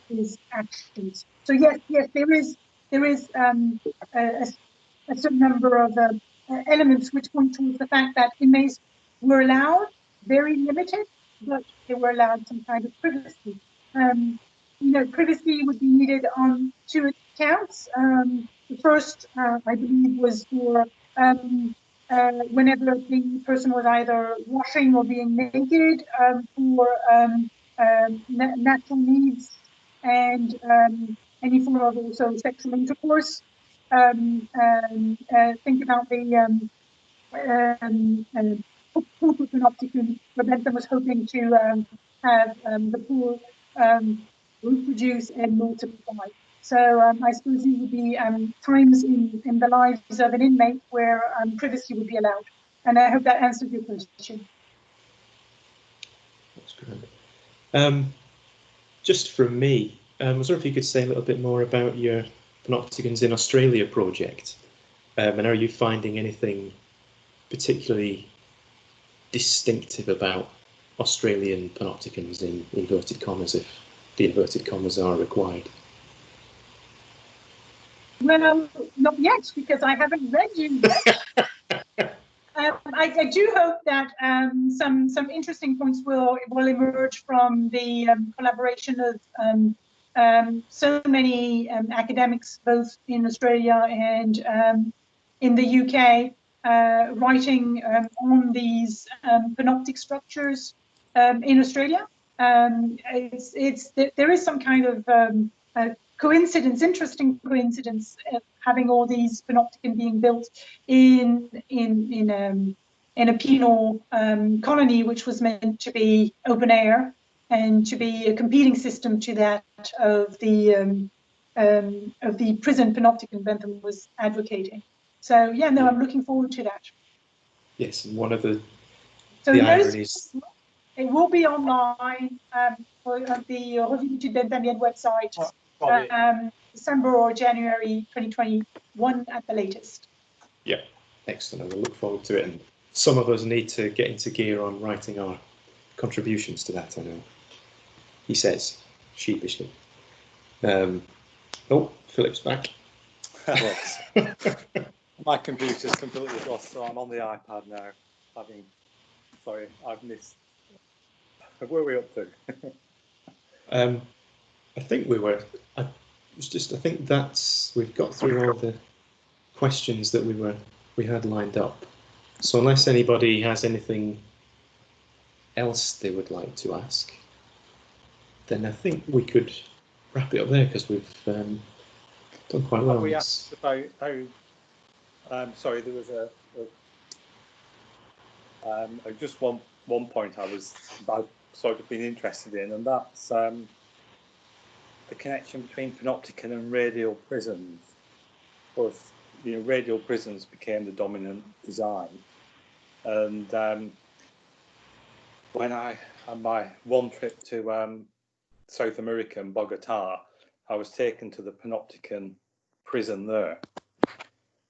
B: his actions. So yes, there is a certain number of elements which point towards the fact that inmates were allowed, very limited, but they were allowed some kind of privacy. Privacy would be needed on two accounts. The first, I believe, was for whenever the person was either washing or being naked, for natural needs, and any form of also sexual intercourse. Think about the Portal Panopticon, where Bentham was hoping to have the poor reproduce and multiply. So I suppose these would be times in the lives of an inmate where privacy would be allowed. And I hope that answered your question.
D: That's great. Just from me, I was wondering if you could say a little bit more about your Panopticons in Australia project, and are you finding anything particularly distinctive about Australian Panopticons, in inverted commas, if the inverted commas are required?
B: Well, not yet, because I haven't read you yet. I do hope that some interesting points will emerge from the collaboration of so many academics, both in Australia and in the UK, writing on these panoptic structures in Australia. There is some kind of coincidence, interesting coincidence, having all these panopticon being built in a penal colony, which was meant to be open air and to be a competing system to that of the prison panopticon Bentham was advocating. So yeah, no, I'm looking forward to that.
D: Yes, and one of the
B: ironies. It will be online on the Revue d'études Benthamienne website, December or January 2021 at the latest.
D: Yeah, excellent. I look forward to it. And some of us need to get into gear on writing our contributions to that, I know. He says, sheepishly. Oh, Philip's back.
E: My computer's completely lost, so I'm on the iPad now. Sorry, I've missed. Where are we up to?
D: I think we were. I think we've got through all the questions that we had lined up. So unless anybody has anything else they would like to ask, then I think we could wrap it up there, because we've done quite well.
E: We asked about how. Sorry, there was just one point I've sort of been interested in, and that's the connection between panopticon and radial prisms. Of course, radial prisms became the dominant design, and when I had my one trip to South America and Bogota, I was taken to the panopticon prison there,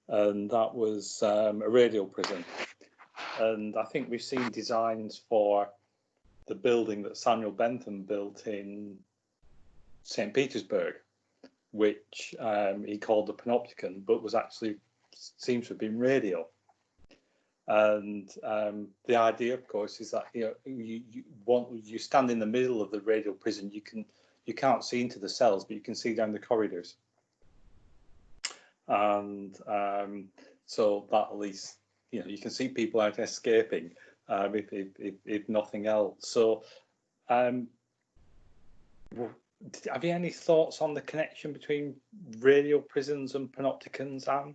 E: and that was a radial prison. And I think we've seen designs for the building that Samuel Bentham built in St. Petersburg, which he called the Panopticon, but was actually seems to have been radial. And the idea, of course, is that you stand in the middle of the radial prism. You can't see into the cells, but you can see down the corridors. And so that at least you can see people out escaping, if nothing else. So, have you any thoughts on the connection between radial prisms and panopticons, Anne?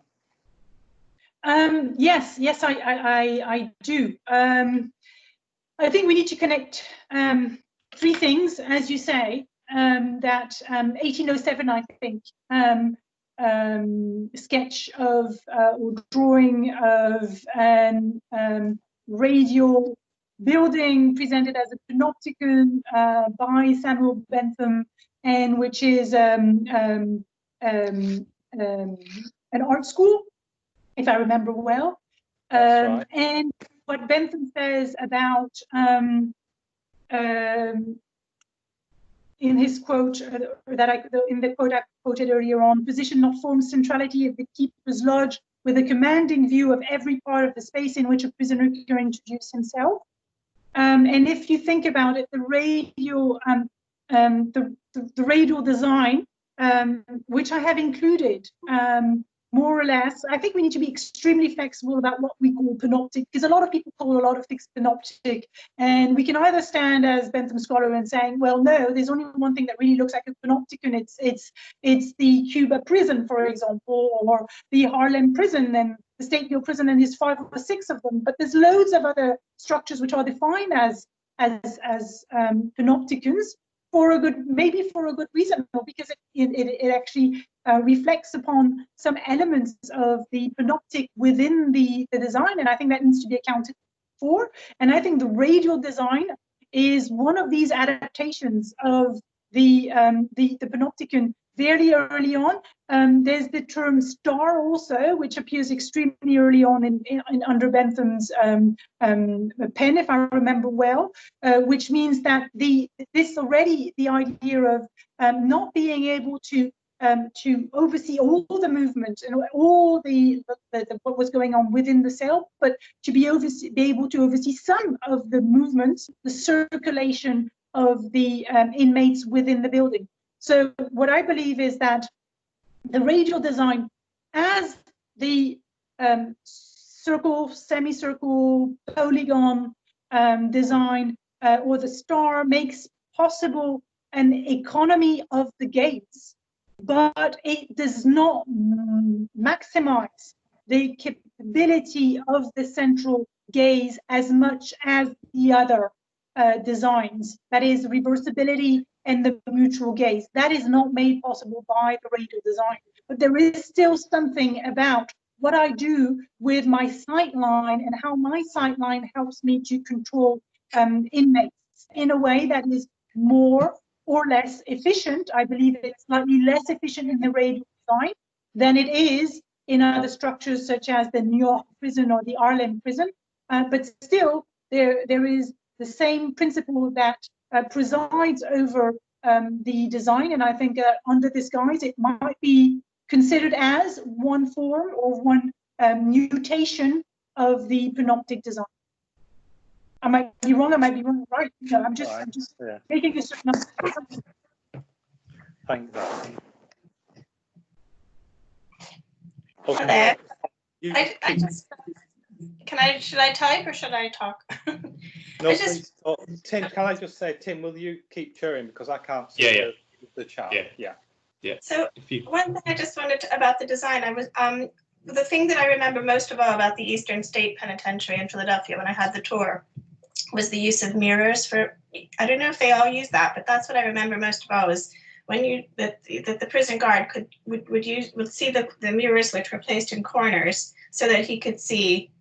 B: Yes, I do. I think we need to connect three things, as you say. That 1807, I think, sketch of or drawing of an radial building presented as a panopticon by Samuel Bentham, and which is an art school, if I remember well. Right. And what Bentham says about in his quote in the quote I quoted earlier on, position not form centrality of the keeper's lodge with a commanding view of every part of the space in which a prisoner can introduce himself. And if you think about it, the radial design, which I have included, more or less, I think we need to be extremely flexible about what we call panoptic, because a lot of people call a lot of things panoptic, and we can either stand as Bentham scholar and saying, well, no, there's only one thing that really looks like a panopticon. It's the Cuba prison, for example, or the Harlem prison, and the State Bureau prison, and there's 5 or 6 of them. But there's loads of other structures which are defined as panopticons, maybe for a good reason, or because it actually reflects upon some elements of the panoptic within the design, and I think that needs to be accounted for. And I think the radial design is one of these adaptations of the panopticon very early on. There's the term star also, which appears extremely early on in under Bentham's pen, if I remember well, which means that the idea of not being able to oversee all the movement and all the what was going on within the cell, but to be able to oversee some of the movements, the circulation of the inmates within the building. So what I believe is that the radial design, as the circle, semicircle, polygon design, or the star, makes possible an economy of the gates, but it does not maximize the capability of the central gaze as much as the other designs, that is reversibility and the mutual gaze. That is not made possible by the radial design. But there is still something about what I do with my sightline and how my sightline helps me to control inmates in a way that is more or less efficient. I believe it's slightly less efficient in the radial design than it is in other structures such as the New York prison or the Harlem prison. But still, there is the same principle that presides over the design, and I think under this guise it might be considered as one form or one mutation of the panoptic design. I might be wrong, I might be wrong, right? No, I'm just making a certain assumption.
E: Thank you.
F: Okay. Should I type or should I talk?
E: No, please talk. Tim, can I just say, Tim, will you keep chairing because I can't see the chat? Yeah.
F: So one thing I just wanted about the design, I was the thing that I remember most of all about the Eastern State Penitentiary in Philadelphia when I had the tour was the use of mirrors for. I don't know if they all use that, but that's what I remember most of all was when that the prison guard would see the mirrors which were placed in corners so that he could see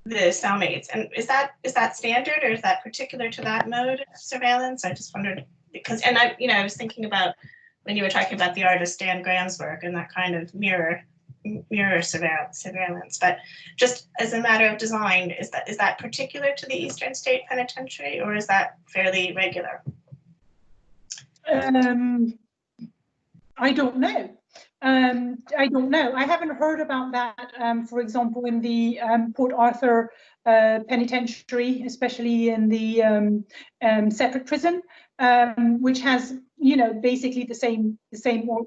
F: the cellmates. And is that standard, or is that particular to that mode of surveillance? I just wondered, because, and I was thinking about when you were talking about the artist Stan Graham's work and that kind of mirror surveillance. But just as a matter of design, is that particular to the Eastern State Penitentiary, or is that fairly regular?
B: I don't know. I don't know. I haven't heard about that, for example, in the Port Arthur Penitentiary, especially in the separate prison, which has, you know, basically the same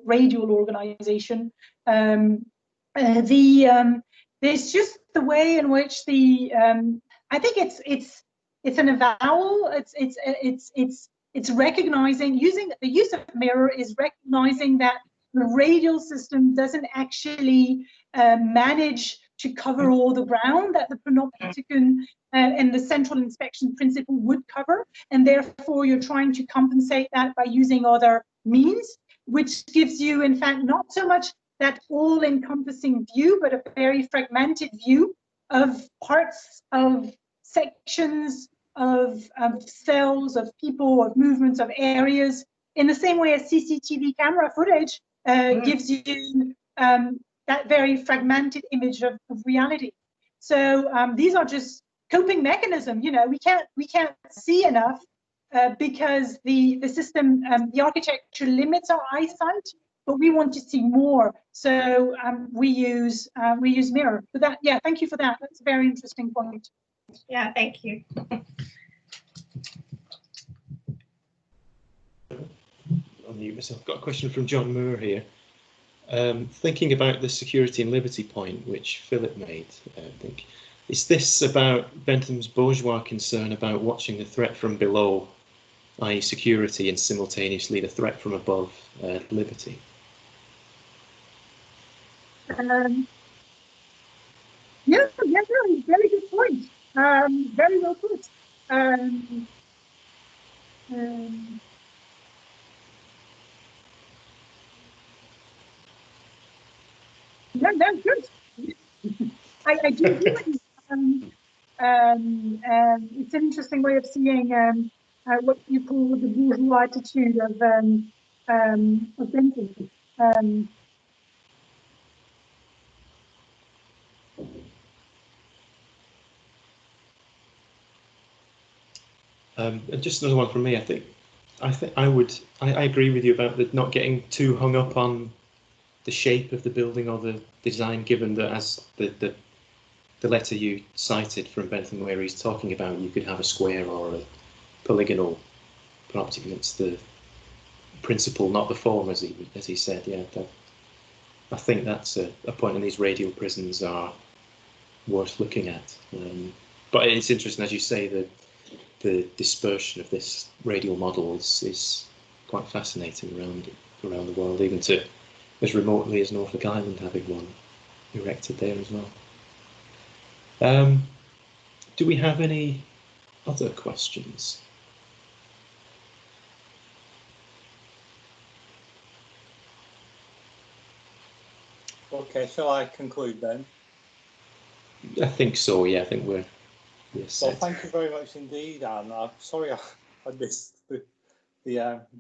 B: radial organization. There's just the way in which the I think it's an avowal. It's recognizing, using the use of mirror is recognizing that the radial system doesn't actually manage to cover all the ground that the Panopticon and the central inspection principle would cover, and therefore you're trying to compensate that by using other means, which gives you, in fact, not so much that all-encompassing view, but a very fragmented view of parts, of sections, of cells, of people, of movements, of areas, in the same way as CCTV camera footage gives you that very fragmented image of reality. So these are just coping mechanism. You know, we can't see enough because the system, the architecture limits our eyesight, but we want to see more. So we use mirror. But that, yeah, thank you for that. That's a very interesting point.
F: Yeah, thank you.
D: I'll mute myself. Got a question from John Moore here. Thinking about the security and liberty point, which Philip made, I think, is this about Bentham's bourgeois concern about watching the threat from below, i.e. security, and simultaneously the threat from above, liberty?
B: Yeah, very good point. Very well put. No, good. I do agree. It's an interesting way of seeing what you call the bourgeois attitude of Bentham.
D: And just another one from me. I agree with you about the not getting too hung up on the shape of the building or the design, given that, as the letter you cited from Bentham, where he's talking about you could have a square or a polygonal panopticon. It's the principle, not the form, as he said. Yeah, I think that's a point, and these radial prisons are worth looking at. But it's interesting, as you say, that the dispersion of this radial model is quite fascinating around the world, even to as remotely as Norfolk Island having one erected there as well. Do we have any other questions?
E: Okay, shall I conclude then?
D: I think so, yeah, I think we're set.
E: Well, thank you very much indeed, Anne. I'm sorry I missed the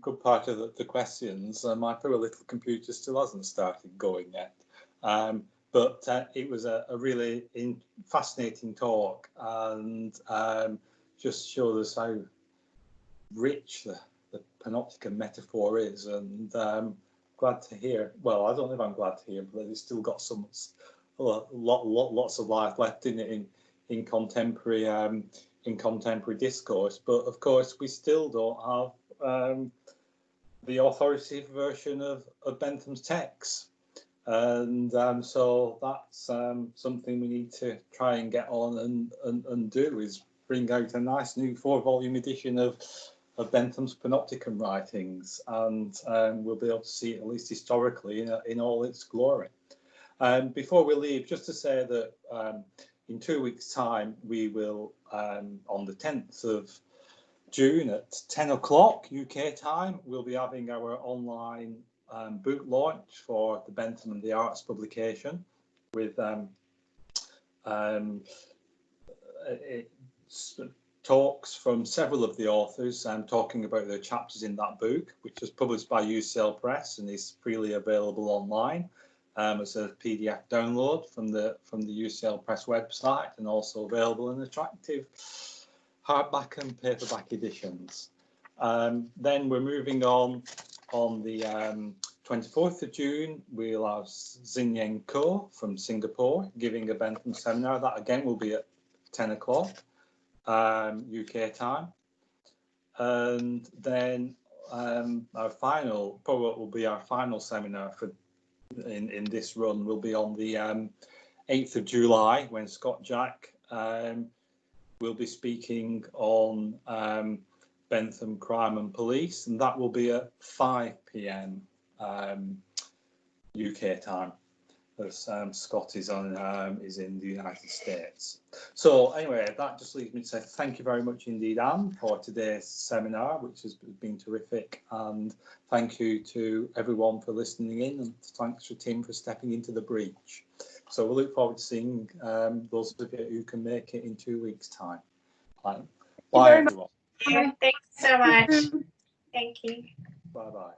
E: good part of the questions. My poor little computer still hasn't started going yet. But it was a really fascinating talk, and just showed us how rich the Panopticon metaphor is, and glad to hear. Well, I don't know if I'm glad to hear, but it's still got lots of life left in it in contemporary discourse. But of course, we still don't have the authoritative version of Bentham's text. And so that's something we need to try and get on and do, is bring out a nice new 4-volume edition of Bentham's Panopticon writings, and we'll be able to see it, at least historically, in all its glory. Before we leave, just to say that in 2 weeks' time, we will, on the 10th of June at 10 o'clock UK time, we'll be having our online book launch for the Bentham and the Arts publication, with talks from several of the authors talking about their chapters in that book, which was published by UCL Press and is freely available online as a PDF download from the UCL Press website, and also available in attractive hardback and paperback editions. Then we're moving on the 24th of June, we'll have Xinyen Ko from Singapore giving a Bentham seminar. That again will be at 10 o'clock UK time. And then our final, probably what will be our final seminar for in this run will be on the 8th of July, when Scott Jack will be speaking on Bentham Crime and Police, and that will be at 5 p.m. UK time, as Scott is in the United States. So anyway, that just leaves me to say thank you very much indeed, Anne, for today's seminar, which has been terrific, and thank you to everyone for listening in, and thanks to Tim for stepping into the breach. So we look forward to seeing those of you who can make it in 2 weeks' time. Bye, everyone.
F: Thanks so much. Thank you.
E: Bye-bye.